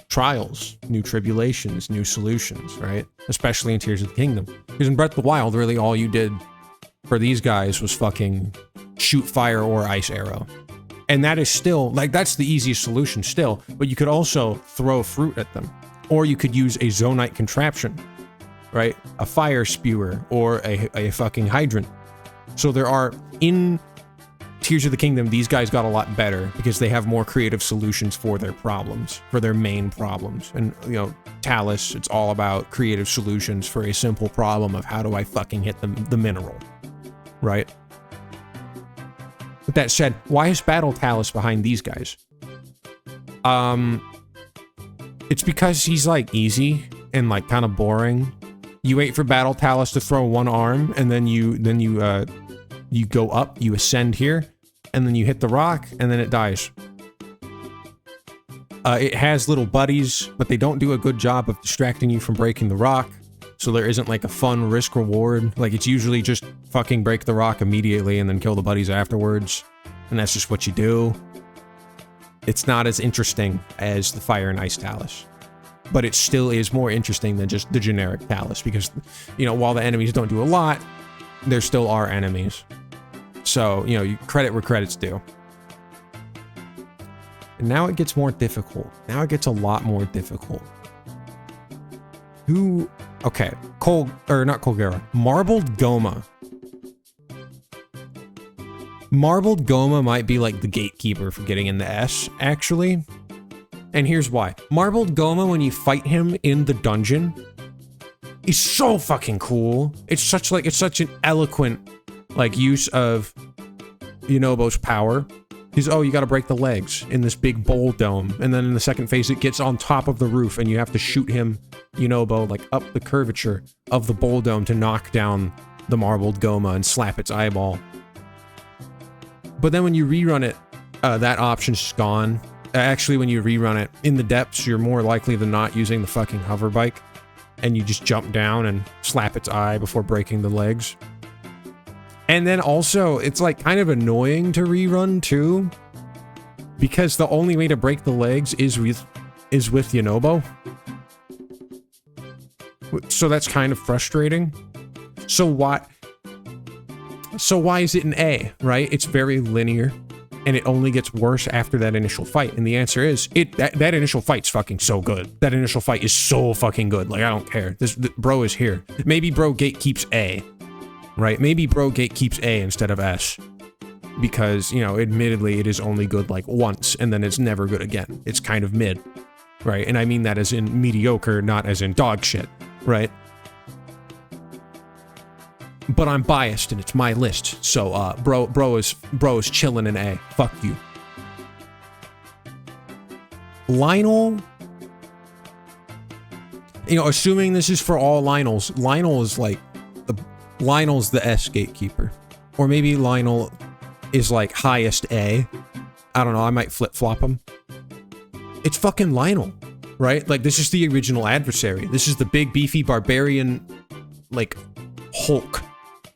S1: trials, new tribulations, new solutions, right? Especially in Tears of the Kingdom. Because in Breath of the Wild, really all you did for these guys was fucking shoot fire or ice arrow. And that is still, like, that's the easiest solution still, but you could also throw fruit at them. Or you could use a zonite contraption, right? A fire spewer or a fucking hydrant. So there are, in Tears of the Kingdom, these guys got a lot better because they have more creative solutions for their problems, for their main problems. And, Talus, it's all about creative solutions for a simple problem of how do I fucking hit the mineral, right? With that said, why is Battle Talus behind these guys? It's because he's like easy and like kind of boring. You wait for Battle Talus to throw one arm, and then you go up, you ascend here, and then you hit the rock, and then it dies. It has little buddies, but they don't do a good job of distracting you from breaking the rock. So there isn't like a fun risk reward. Like it's usually just fucking break the rock immediately and then kill the buddies afterwards. And that's just what you do. It's not as interesting as the Fire and Ice Talus. But it still is more interesting than just the generic Talus because, while the enemies don't do a lot, there still are enemies. So, you credit where credit's due. And now it gets more difficult. Now it gets a lot more difficult. Who... Okay. Not Colgera. Marbled Goma. Marbled Goma might be like the gatekeeper for getting in the S, actually. And here's why. Marbled Goma, when you fight him in the dungeon, is so fucking cool. It's such an eloquent, like, use of Yunobo's power. He's, oh, you gotta break the legs in this big bowl dome. And then in the second phase, it gets on top of the roof and you have to shoot him, Yunobo, like, up the curvature of the bowl dome to knock down the Marbled Goma and slap its eyeball. But then when you rerun it, that option's gone. Actually, when you rerun it in the depths, you're more likely than not using the fucking hover bike. And you just jump down and slap its eye before breaking the legs. And then also, it's like kind of annoying to rerun too. Because the only way to break the legs is with Yunobo. So that's kind of frustrating. So why is it an A, right? It's very linear. And it only gets worse after that initial fight. And the answer is, that initial fight's fucking so good. That initial fight is so fucking good. Like, I don't care. Bro is here. Maybe bro gatekeeps A, right? Maybe bro gatekeeps A instead of S. Because, you know, admittedly, it is only good, like, once, and then it's never good again. It's kind of mid, right? And I mean that as in mediocre, not as in dog shit, right? But I'm biased and it's my list, so bro is chilling in A. Fuck you. Lionel, you know, assuming this is for all Lionels, Lionel is like Lionel's the S gatekeeper, or maybe Lionel is like highest A. I don't know. I might flip-flop him. It's fucking Lionel, right? Like, this is the original adversary. This is the big beefy barbarian, like, Hulk.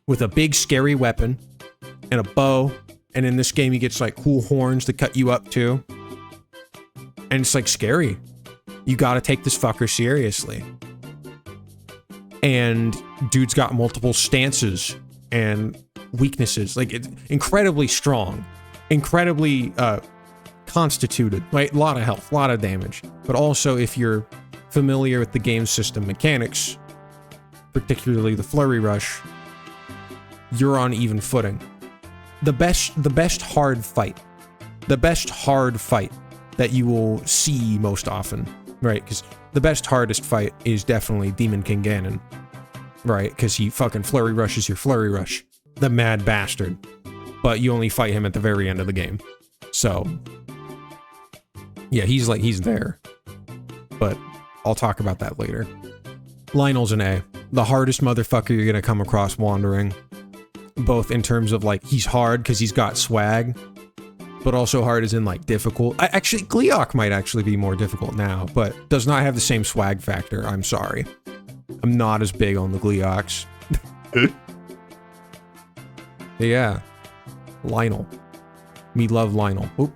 S1: With a big scary weapon and a bow, and in this game he gets like cool horns to cut you up too. And it's like scary. You gotta take this fucker seriously. And dude's got multiple stances and weaknesses. Like, it's incredibly strong, incredibly constituted, right? A lot of health, a lot of damage. But also, if you're familiar with the game system mechanics, particularly the flurry rush, you're on even footing. The best hard fight that you will see most often, right? Because the best hardest fight is definitely Demon King Ganon, right? Because he fucking flurry rushes your flurry rush, the mad bastard. But you only fight him at the very end of the game. So yeah, he's there. But I'll talk about that later. Lionel's an A. The hardest motherfucker you're gonna come across wandering. Both in terms of, like, he's hard because he's got swag, but also hard as in, like, difficult. Actually, YEEEAH might actually be more difficult now, but does not have the same swag factor. I'm sorry. I'm not as big on the YEEEAHs. Yeah. Lionel. Me love Lionel. Oop.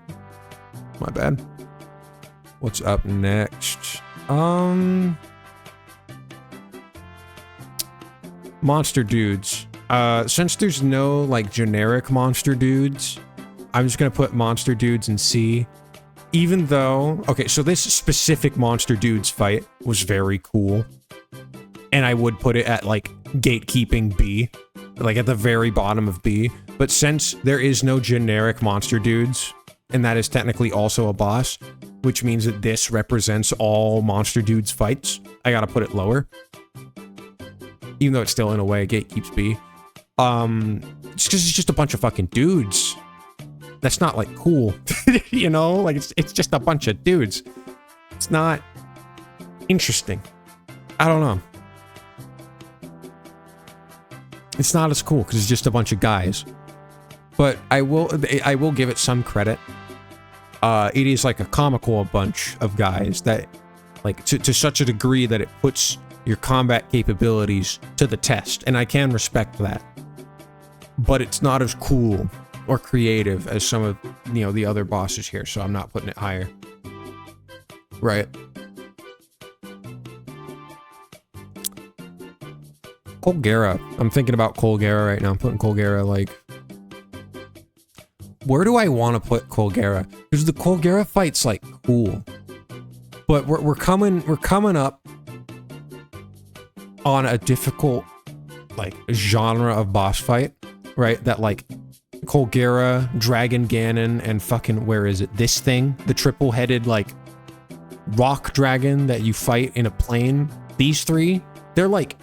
S1: My bad. What's up next? Monster dudes. Since there's no, like, generic monster dudes, I'm just gonna put monster dudes in C. Even though... Okay, so this specific monster dudes fight was very cool. And I would put it at, like, gatekeeping B. Like, at the very bottom of B. But since there is no generic monster dudes, and that is technically also a boss, which means that this represents all monster dudes fights, I gotta put it lower. Even though it's still, in a way, gatekeeps B. Just because it's just a bunch of fucking dudes. That's not, like, cool. You know? Like, it's just a bunch of dudes. It's not interesting. I don't know. It's not as cool because it's just a bunch of guys. But I will give it some credit. It is like a comical bunch of guys that, like, to such a degree that it puts your combat capabilities to the test, and I can respect that. But it's not as cool or creative as some of, you know, the other bosses here, so I'm not putting it higher. Right. Colgera. I'm thinking about Colgera right now. I'm putting Colgera, like... where do I want to put Colgera? Because the Colgera fight's like cool, but we're coming up on a difficult like genre of boss fight, right? That like Colgera, Dragon Ganon, and fucking where is it? This thing, the triple-headed like rock dragon that you fight in a plane. These three, they're like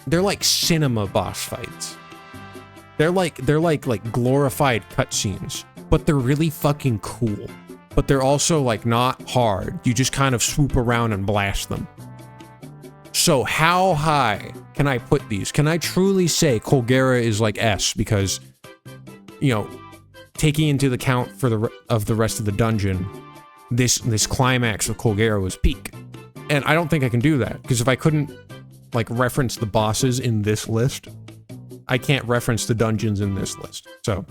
S1: cinema boss fights. They're like glorified cutscenes, but they're really fucking cool. But they're also like not hard. You just kind of swoop around and blast them. So how high can I put these? Can I truly say Colgera is like S because, you know, taking into the account for the rest of the dungeon, this climax of Colgera was peak. And I don't think I can do that, because if I couldn't like reference the bosses in this list, I can't reference the dungeons in this list. So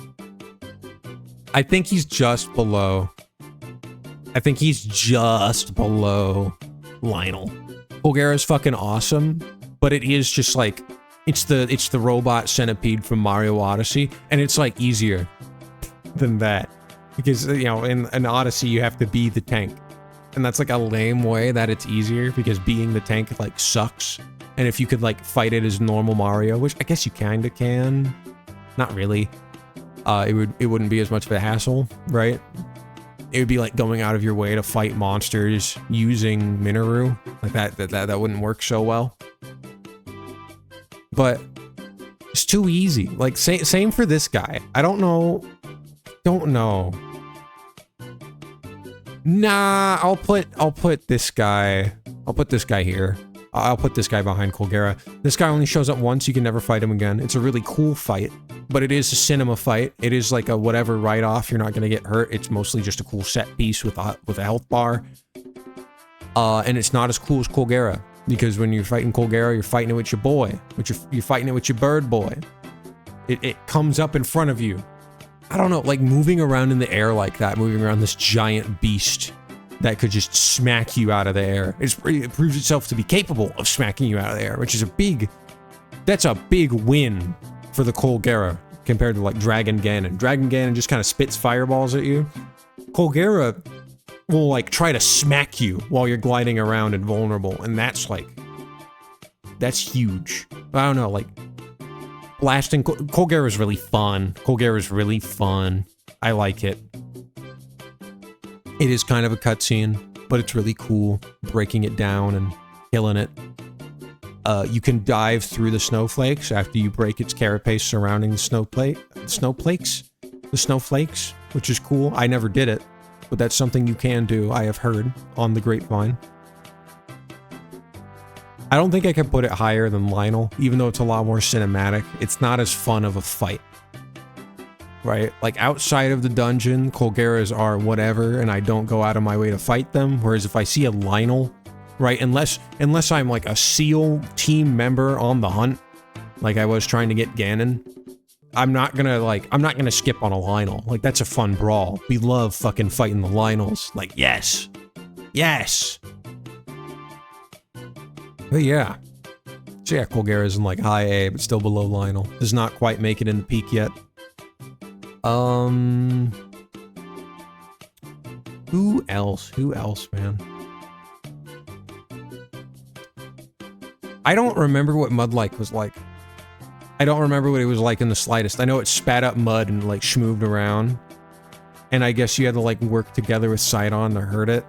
S1: I think he's just below. I think he's just below Lionel. Colgera's fucking awesome, but it is just like it's the robot centipede from Mario Odyssey, and it's like easier than that, because you know in an Odyssey you have to be the tank, and that's like a lame way that it's easier, because being the tank like sucks. And if you could like fight it as normal Mario, which I guess you kinda can, not really, it wouldn't be as much of a hassle, right? It would be like going out of your way to fight monsters using Minoru. Like that wouldn't work so well. But it's too easy. Like same for this guy. I don't know. Nah, I'll put this guy. I'll put this guy here. I'll put this guy behind Colgera. This guy only shows up once, you can never fight him again. It's a really cool fight, but it is a cinema fight. It is like a whatever write-off, you're not gonna get hurt. It's mostly just a cool set piece with a health bar. And it's not as cool as Colgera, because when you're fighting Colgera, you're fighting it with your boy. You're fighting it with your bird boy. It comes up in front of you. I don't know, like moving around in the air like that, moving around this giant beast that could just smack you out of the air. It proves itself to be capable of smacking you out of the air, which is that's a big win for the Colgera compared to like Dragon Ganon. Dragon Ganon just kind of spits fireballs at you. Colgera will like try to smack you while you're gliding around invulnerable, and that's huge. I don't know, like blasting Colgera is really fun. Colgera is really fun. I like it. It is kind of a cutscene, but it's really cool, breaking it down and killing it. You can dive through the snowflakes after you break its carapace surrounding the snowflakes, which is cool. I never did it, but that's something you can do, I have heard, on the grapevine. I don't think I can put it higher than Lionel, even though it's a lot more cinematic. It's not as fun of a fight. Right? Like, outside of the dungeon, Colgeras are whatever, and I don't go out of my way to fight them. Whereas if I see a Lionel, right, unless I'm like a SEAL team member on the hunt, like I was trying to get Ganon, I'm not gonna skip on a Lionel. Like, that's a fun brawl. We love fucking fighting the Lionels. Like, yes! Yes! But yeah. So yeah, Colgera's in like high A, but still below Lionel. Does not quite make it in the peak yet. Who else? Who else, man? I don't remember what Mudlike was like. I don't remember what it was like in the slightest. I know it spat up mud and like schmooved around. And I guess you had to like work together with Sidon to hurt it.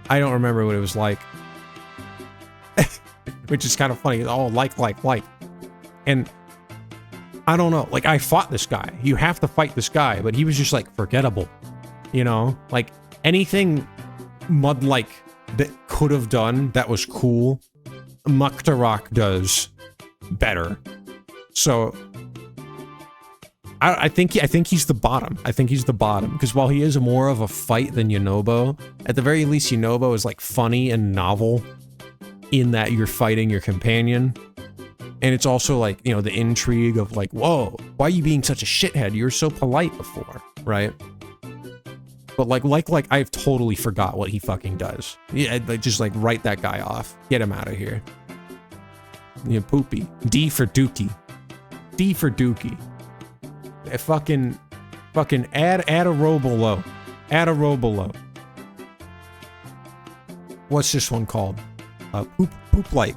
S1: I don't remember what it was like. Which is kind of funny. Oh, like. And I don't know, like, I fought this guy. You have to fight this guy, but he was just, like, forgettable. You know? Like, anything Mudlike that could have done that was cool, Muktarok does better. So, I think he's the bottom. I think he's the bottom, because while he is more of a fight than Yunobo, at the very least, Yunobo is, like, funny and novel in that you're fighting your companion. And it's also like, you know, the intrigue of like, whoa, why are you being such a shithead? You were so polite before, right? But like I've totally forgot what he fucking does. Yeah, just like write that guy off. Get him out of here. You know, poopy. D for Dookie. D for Dookie. Fucking add a row below. Add a row below. What's this one called? Poop like.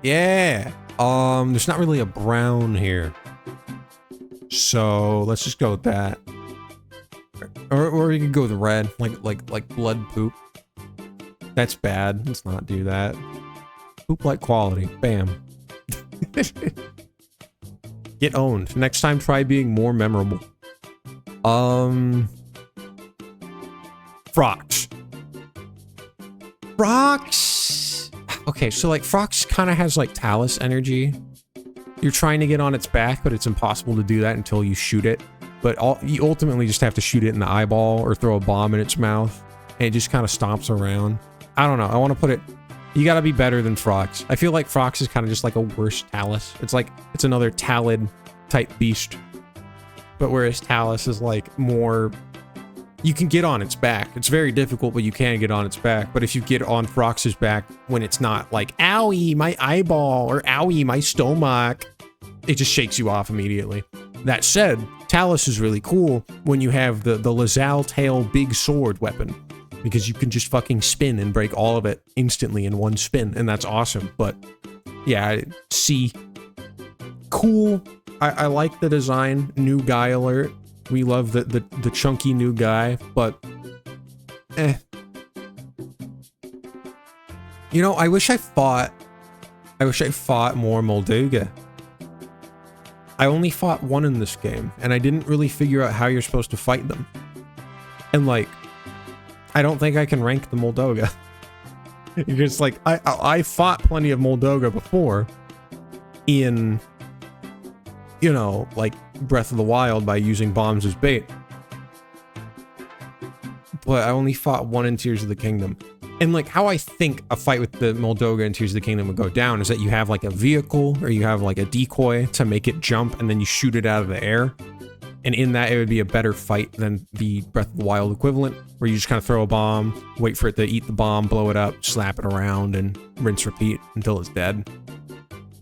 S1: Yeah. There's not really a brown here. So let's just go with that. Or you can go with red, like blood poop. That's bad. Let's not do that. Poop like quality. Bam. Get owned. Next time try being more memorable. Frox. Frox! Okay, so like Frox kind of has like Talus energy. You're trying to get on its back, but it's impossible to do that until you shoot it. But you ultimately just have to shoot it in the eyeball or throw a bomb in its mouth. And it just kind of stomps around. I don't know. I want to put it... You gotta be better than Frox. I feel like Frox is kind of just like a worse Talus. It's like, it's another Talid type beast. But whereas Talus is like more... You can get on its back. It's very difficult, but you can get on its back. But if you get on Frox's back when it's not like, owie, my eyeball, or owie, my stomach, it just shakes you off immediately. That said, Talus is really cool when you have the Lazal tail big sword weapon. Because you can just fucking spin and break all of it instantly in one spin, and that's awesome. But yeah, C. Cool. I like the design. New guy alert. We love the chunky new guy, but eh. You know, I wish I fought more Molduga. I only fought one in this game, and I didn't really figure out how you're supposed to fight them. And like, I don't think I can rank the Molduga. Because like, I fought plenty of Molduga before in, you know, like Breath of the Wild by using bombs as bait. But I only fought one in Tears of the Kingdom. And like how I think a fight with the Molduga in Tears of the Kingdom would go down is that you have like a vehicle or you have like a decoy to make it jump and then you shoot it out of the air. And in that, it would be a better fight than the Breath of the Wild equivalent, where you just kind of throw a bomb, wait for it to eat the bomb, blow it up, slap it around, and rinse repeat until it's dead.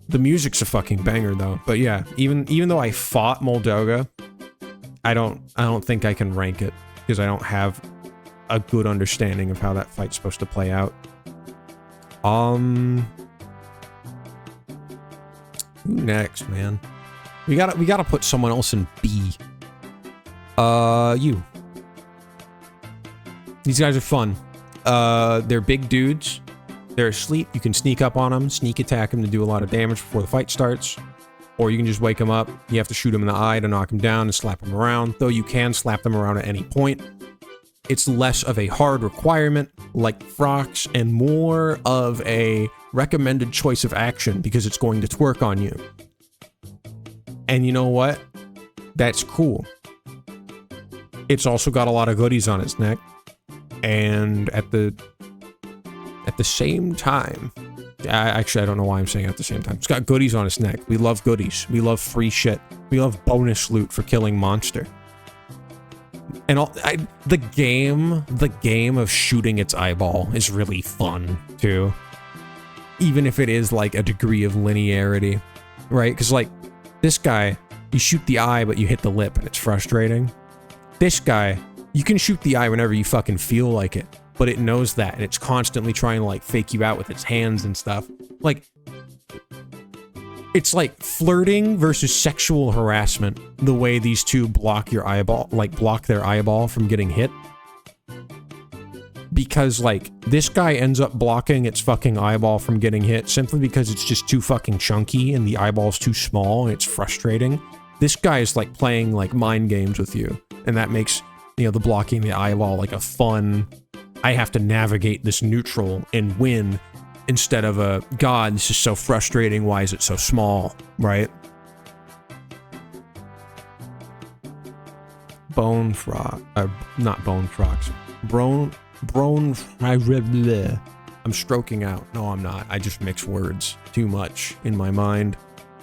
S1: The music's a fucking banger, though. But yeah, even though I fought Molduga, I don't think I can rank it because I don't have a good understanding of how that fight's supposed to play out. Who next, man? We gotta put someone else in B. You. These guys are fun. They're big dudes. They're asleep. You can sneak up on them, sneak attack them to do a lot of damage before the fight starts. Or you can just wake them up. You have to shoot them in the eye to knock them down and slap them around. Though you can slap them around at any point. It's less of a hard requirement like Frox and more of a recommended choice of action because it's going to twerk on you. And you know what? That's cool. It's also got a lot of goodies on its neck. And at the same time... Actually, I don't know why I'm saying at the same time. It's got goodies on its neck. We love goodies. We love free shit. We love bonus loot for killing monster. And the game of shooting its eyeball is really fun, too. Even if it is, like, a degree of linearity. Right? Because, like, this guy, you shoot the eye, but you hit the lip, and it's frustrating. This guy, you can shoot the eye whenever you fucking feel like it, but it knows that, and it's constantly trying to, like, fake you out with its hands and stuff. Like, it's like flirting versus sexual harassment, the way these two block your eyeball, like, block their eyeball from getting hit. Because, like, this guy ends up blocking its fucking eyeball from getting hit simply because it's just too fucking chunky and the eyeball's too small and it's frustrating. This guy is, like, playing, like, mind games with you. And that makes, you know, the blocking the eyeball, like, a fun... I have to navigate this neutral and win instead of a, God, this is so frustrating, why is it so small, right? Bone frog... not bone frogs. I'm stroking out. No, I'm not. I just mix words too much in my mind.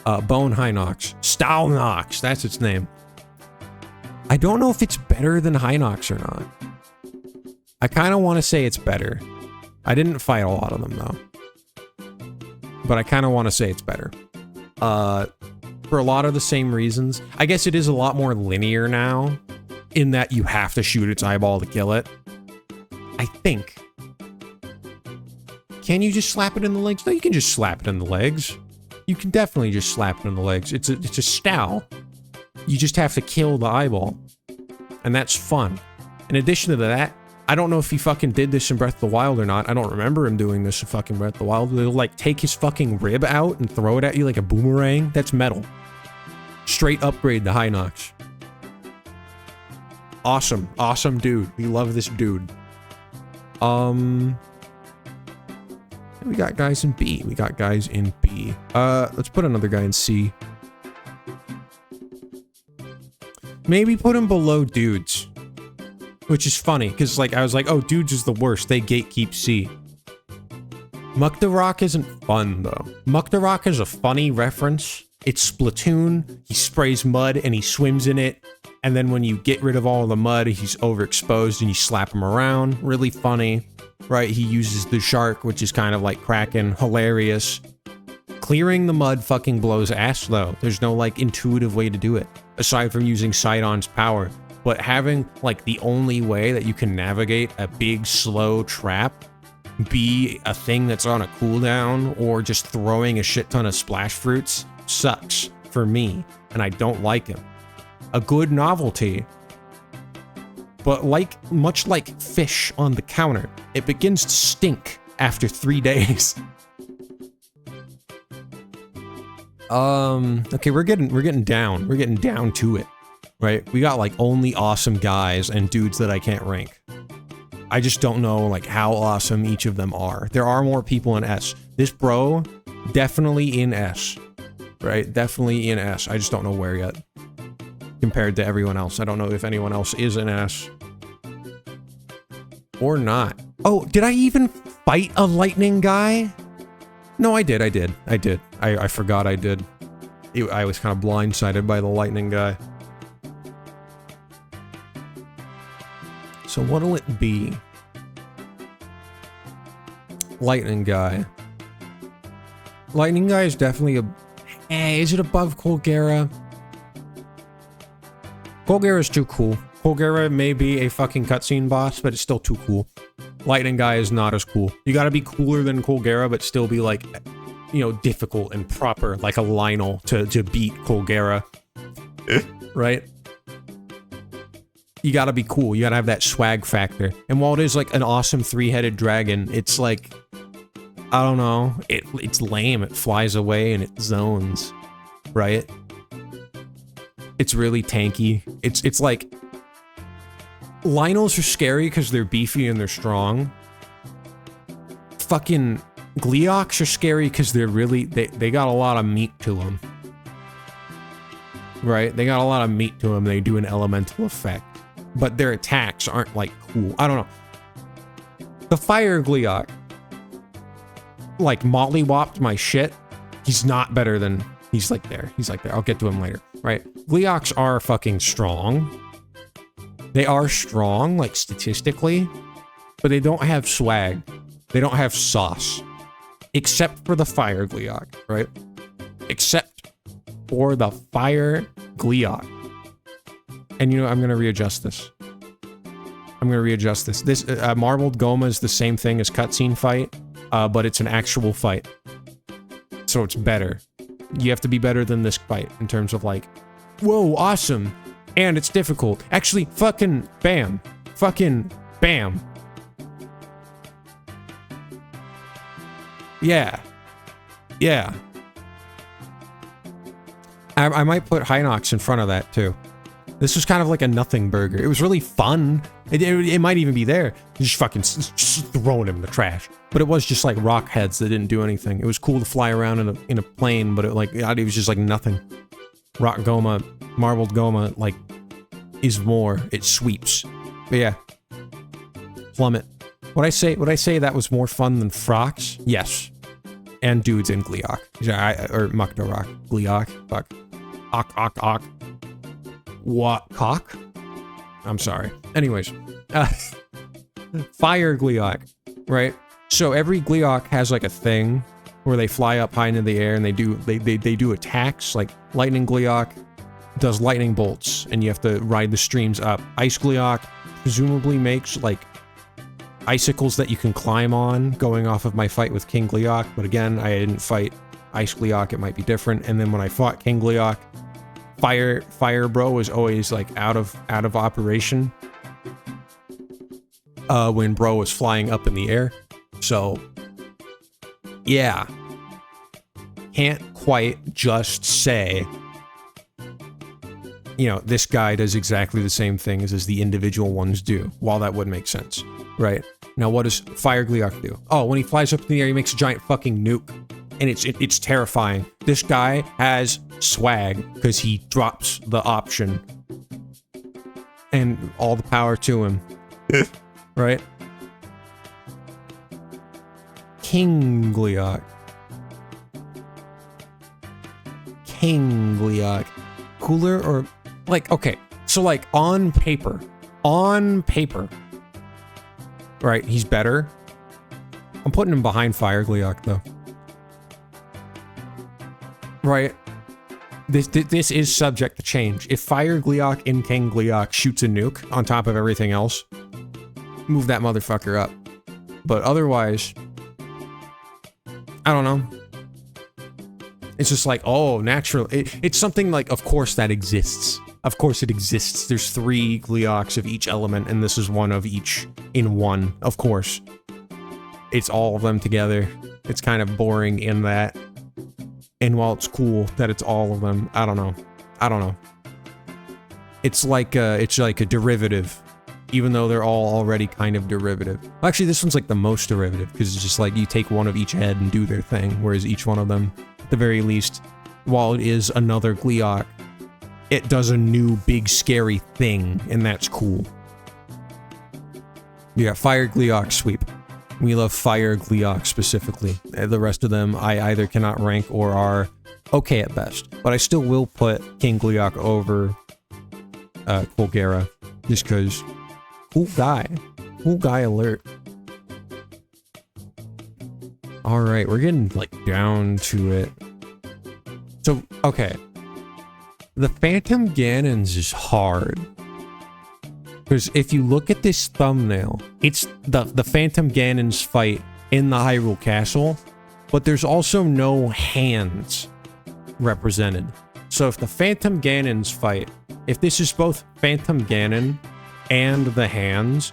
S1: Bone Hinox. Stalnox. That's its name. I don't know if it's better than Hinox or not. I kind of want to say it's better. I didn't fight a lot of them, though. But I kind of want to say it's better. for a lot of the same reasons. I guess it is a lot more linear now, in that you have to shoot its eyeball to kill it. I think. Can you just slap it in the legs? No, you can just slap it in the legs. You can definitely just slap it in the legs. It's a style. You just have to kill the eyeball. And that's fun. In addition to that, I don't know if he fucking did this in Breath of the Wild or not. I don't remember him doing this in fucking Breath of the Wild. They'll like take his fucking rib out and throw it at you like a boomerang. That's metal. Straight upgrade the Hinox. Awesome. Awesome dude. We love this dude. We got guys in B. We got guys in B. Let's put another guy in C. Maybe put him below dudes. Which is funny, because like I was like, oh, dudes is the worst. They gatekeep C. Muktarok isn't fun, though. Muktarok is a funny reference. It's Splatoon. He sprays mud and he swims in it. And then when you get rid of all the mud, he's overexposed and you slap him around. Really funny. Right? He uses the shark, which is kind of like Kraken. Hilarious. Clearing the mud fucking blows ass, though. There's no, like, intuitive way to do it. Aside from using Sidon's power. But having, like, the only way that you can navigate a big, slow trap be a thing that's on a cooldown or just throwing a shit ton of splash fruits sucks for me. And I don't like him. A good novelty. But much like fish on the counter, it begins to stink after 3 days. Okay, we're getting down to it, right? We got like only awesome guys and dudes that I can't rank. I just don't know like how awesome each of them are. There are more people in S. This bro, definitely in S, right? Definitely in S. I just don't know where yet. Compared to everyone else. I don't know if anyone else is in S. Or not. Oh, did I even fight a lightning guy? No, I did. I forgot I did. I was kind of blindsided by the lightning guy. So what'll it be? Lightning guy. Lightning guy is definitely a... is it above Colgera? Colgera is too cool. Colgera may be a fucking cutscene boss, but it's still too cool. Lightning guy is not as cool. You gotta be cooler than Colgera, but still be like, you know, difficult and proper, like a Lionel to beat Colgera. Right? You gotta be cool. You gotta have that swag factor. And while it is like an awesome three-headed dragon, it's like, I don't know, it's lame. It flies away and it zones. Right? It's really tanky. It's like... Lionels are scary because they're beefy and they're strong. Fucking Gleeoks are scary because they're really... They got a lot of meat to them. Right? They got a lot of meat to them. They do an elemental effect. But their attacks aren't, like, cool. I don't know. The Fire Gleeok, like, mollywopped my shit. He's not better than... He's like there. He's like there. I'll get to him later. Right? Gleeoks are fucking strong. They are strong, like, statistically. But they don't have swag. They don't have sauce. Except for the Fire Gleeok, right? Except for the Fire Gleeok. And you know, I'm gonna readjust this. This Marbled Goma is the same thing as cutscene fight, but it's an actual fight. So it's better. You have to be better than this fight in terms of like, whoa, awesome. And it's difficult. Actually, fucking bam. Fucking bam. Yeah. Yeah. I might put Hinox in front of that too. This was kind of like a nothing burger. It was really fun. It might even be there. Just fucking throwing him in the trash. But it was just like rock heads that didn't do anything. It was cool to fly around in a plane, but it was just like nothing. Rock Goma, Marbled Goma, like, is more. It sweeps. But yeah. Plummet. Would I say that was more fun than Frox? Yes. And dudes in Gleeok. Or Muktarok. Gleeok. Fuck. Ook. What? Cock? I'm sorry. Anyways. Fire Gleeok. Right? So every Gleeok has like a thing where they fly up high into the air and they do attacks. Like Lightning Gleeok does lightning bolts, and you have to ride the streams up. Ice Gleeok presumably makes like icicles that you can climb on, going off of my fight with King Gleeok. But again, I didn't fight Ice Gleeok, it might be different. And then when I fought King Gleeok, Fire Bro was always like out of operation when Bro was flying up in the air. So yeah, can't quite just say, you know, this guy does exactly the same things as the individual ones do, while that would make sense, right? Now, what does Fire Gleeok do? Oh, when he flies up in the air, he makes a giant fucking nuke, and it's terrifying. This guy has swag, because he drops the option, and all the power to him, right? King Gleeok. King Gleeok. Cooler or... like, okay, so like on paper, right, he's better. I'm putting him behind Fire Gleeok though. Right? This is subject to change. If Fire Gleeok in King Gleeok shoots a nuke on top of everything else, move that motherfucker up. But otherwise, I don't know. It's just like, oh, natural. It's something like, of course that exists. Of course it exists. There's 3 Gleeoks of each element, and this is one of each in one. Of course. It's all of them together. It's kind of boring in that. And while it's cool that it's all of them, I don't know. I don't know. It's like a derivative, even though they're all already kind of derivative. Actually, this one's like the most derivative, because it's just like you take one of each head and do their thing, whereas each one of them, at the very least, while it is another Gleeok, it does a new big scary thing, and that's cool. You got Fire Gleeok sweep. We love Fire Gleeok specifically. The rest of them I either cannot rank or are okay at best. But I still will put King Gleeok over Colgera, just because cool guy. Cool guy alert. Alright, we're getting like down to it. So, okay. The Phantom Ganons is hard. Because if you look at this thumbnail, it's the Phantom Ganons fight in the Hyrule Castle, but there's also no hands represented. So if the Phantom Ganons fight, if this is both Phantom Ganon and the hands,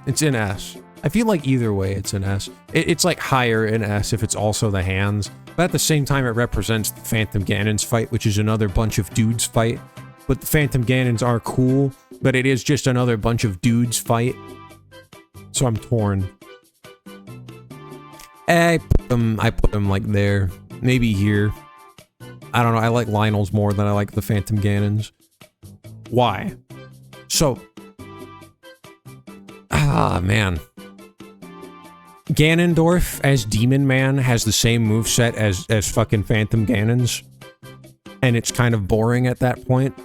S1: it's in S. I feel like either way it's an S. It's like higher in S if it's also the hands, but at the same time it represents the Phantom Ganons fight, which is another bunch of dudes fight. But the Phantom Ganons are cool, but it is just another bunch of dudes fight. So I'm torn. I put them like there. Maybe here. I don't know, I like Lionel's more than I like the Phantom Ganons. Why? So... ah, man. Ganondorf as Demon Man has the same moveset as fucking Phantom Ganons. And it's kind of boring at that point.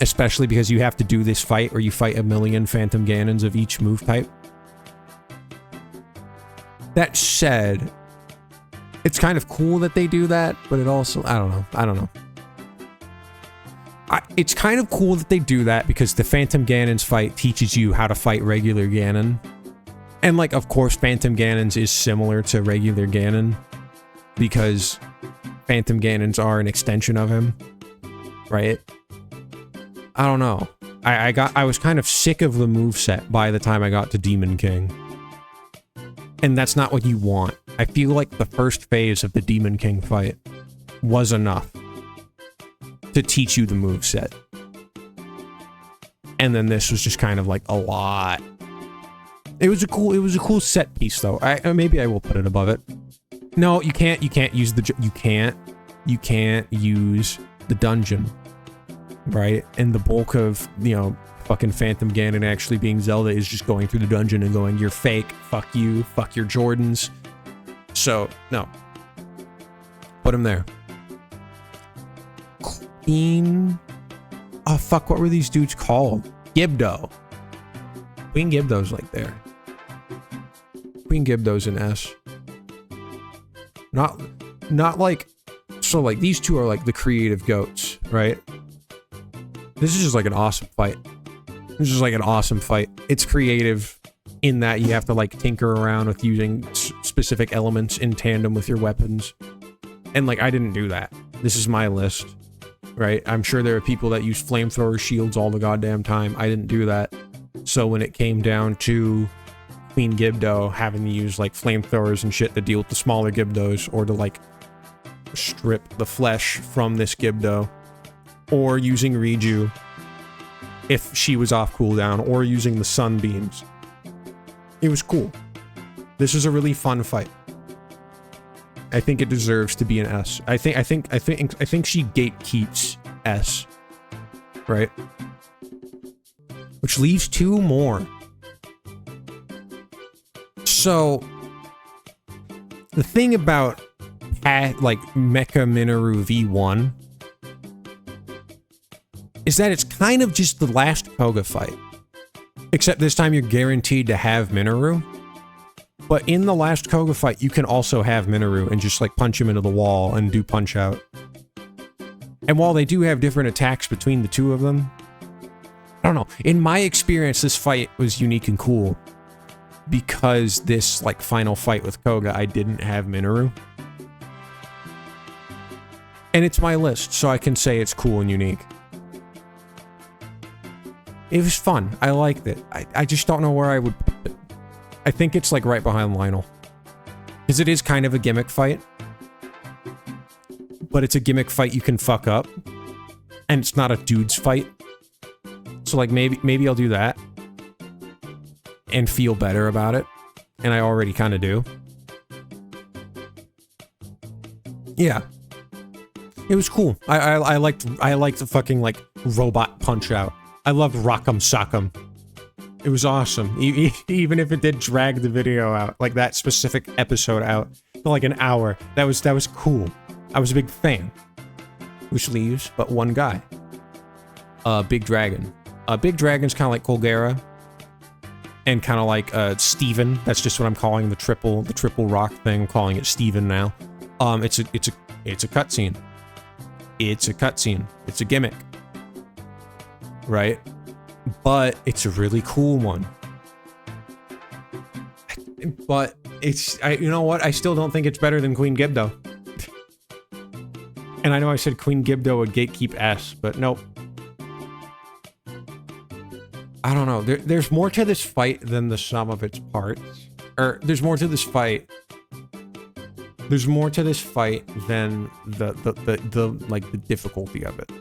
S1: Especially because you have to do this fight where you fight a million Phantom Ganons of each move type. That said, it's kind of cool that they do that, but it also, I don't know. It's kind of cool that they do that because the Phantom Ganons fight teaches you how to fight regular Ganon. And like, of course, Phantom Ganons is similar to regular Ganon because Phantom Ganons are an extension of him, right? I don't know. I was kind of sick of the moveset by the time I got to Demon King. And that's not what you want. I feel like the first phase of the Demon King fight was enough to teach you the moveset. And then this was just kind of like a lot. It was a cool set piece though. Maybe I will put it above it. No, you can't use you can't use the dungeon. Right? And the bulk of, you know, fucking Phantom Ganon actually being Zelda is just going through the dungeon and going, you're fake, fuck you, fuck your Jordans. So, no. Put him there. Queen... oh, fuck, what were these dudes called? Gibdo. Queen Gibdo's like there. Queen Gibdo's an S. Not like, so like these two are like the creative goats, right? This is just like an awesome fight. This is like an awesome fight. It's creative in that you have to like tinker around with using specific elements in tandem with your weapons. And like, I didn't do that. This is my list, right? I'm sure there are people that use flamethrower shields all the goddamn time. I didn't do that. So when it came down to Queen Gibdo having to use like flamethrowers and shit to deal with the smaller Gibdos, or to like strip the flesh from this Gibdo, or using Riju if she was off cooldown, or using the sunbeams, it was cool. This is a really fun fight. I think it deserves to be an S. I think she gatekeeps S, right? Which leaves two more. So the thing about like Mecha Minoru V1 is that it's kind of just the last Koga fight. Except this time you're guaranteed to have Minoru. But in the last Koga fight, you can also have Minoru and just like punch him into the wall and do punch out. And while they do have different attacks between the two of them, I don't know. In my experience, this fight was unique and cool because this like final fight with Koga, I didn't have Minoru. And it's my list, so I can say it's cool and unique. It was fun. I liked it. I just don't know where I would put it. I think it's like right behind Lionel. Because it is kind of a gimmick fight. But it's a gimmick fight you can fuck up. And it's not a dude's fight. So like maybe I'll do that. And feel better about it. And I already kind of do. Yeah. It was cool. I liked the fucking like robot punch out. I loved Rock'em Sock'em. It was awesome. Even if it did drag the video out, like that specific episode out for like an hour, that was cool. I was a big fan. Which leaves but one guy. Big Dragon. Big Dragon's kind of like Colgera. And kind of like Steven. That's just what I'm calling the triple rock thing. I'm calling it Steven now. It's a cutscene. It's a cutscene. It's a gimmick. Right? But it's a really cool one. But it's, you know what? I still don't think it's better than Queen Gibdo. And I know I said Queen Gibdo would gatekeep S, but nope. I don't know. There's more to this fight than the sum of its parts. Or there's more to this fight. There's more to this fight than the difficulty of it.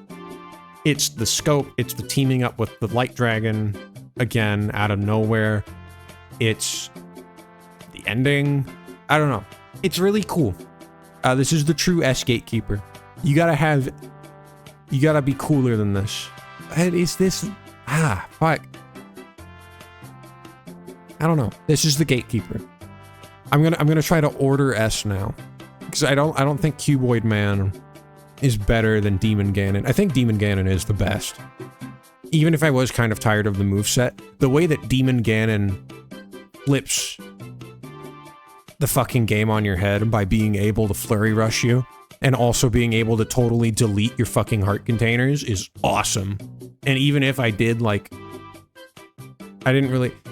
S1: It's the scope, it's the teaming up with the Light Dragon, again, out of nowhere. It's the ending. I don't know. It's really cool. This is the true S gatekeeper. You gotta be cooler than this. And is this... fuck. I don't know. This is the gatekeeper. I'm gonna try to order S now. Because I don't think Cuboid Man is better than Demon Ganon. I think Demon Ganon is the best. Even if I was kind of tired of the moveset, the way that Demon Ganon flips the fucking game on your head by being able to flurry rush you, and also being able to totally delete your fucking heart containers is awesome. And even if I did, like... I don't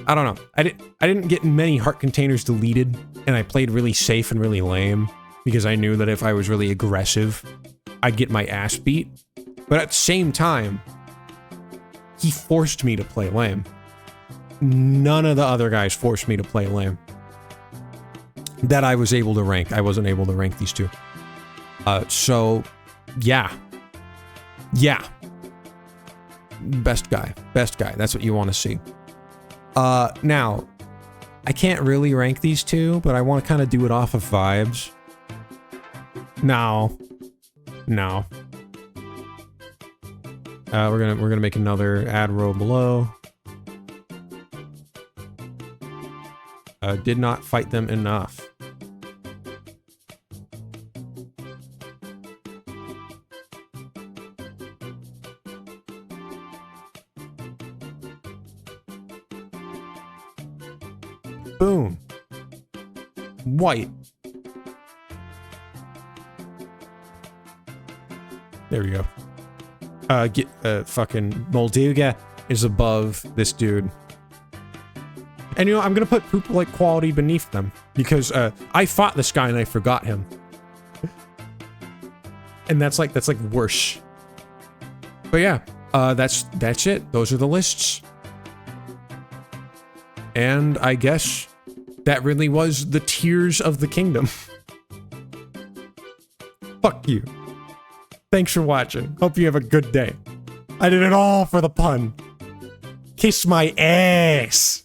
S1: know. I didn't get many heart containers deleted, and I played really safe and really lame, because I knew that if I was really aggressive, I'd get my ass beat. But at the same time, he forced me to play lame. None of the other guys forced me to play lame. That I was able to rank. I wasn't able to rank these two. So, yeah. Yeah. Best guy. Best guy. That's what you want to see. Now, I can't really rank these two, but I want to kind of do it off of vibes. No. We're gonna make another ad row below. Did not fight them enough. Boom. white. There we go. Fucking Molduga is above this dude. And you know, I'm gonna put poop like quality beneath them because I fought this guy and I forgot him. And that's like worse. But yeah, that's it. Those are the lists. And I guess that really was the tiers of the kingdom. Fuck you. Thanks for watching. Hope you have a good day. I did it all for the pun. Kiss my ass.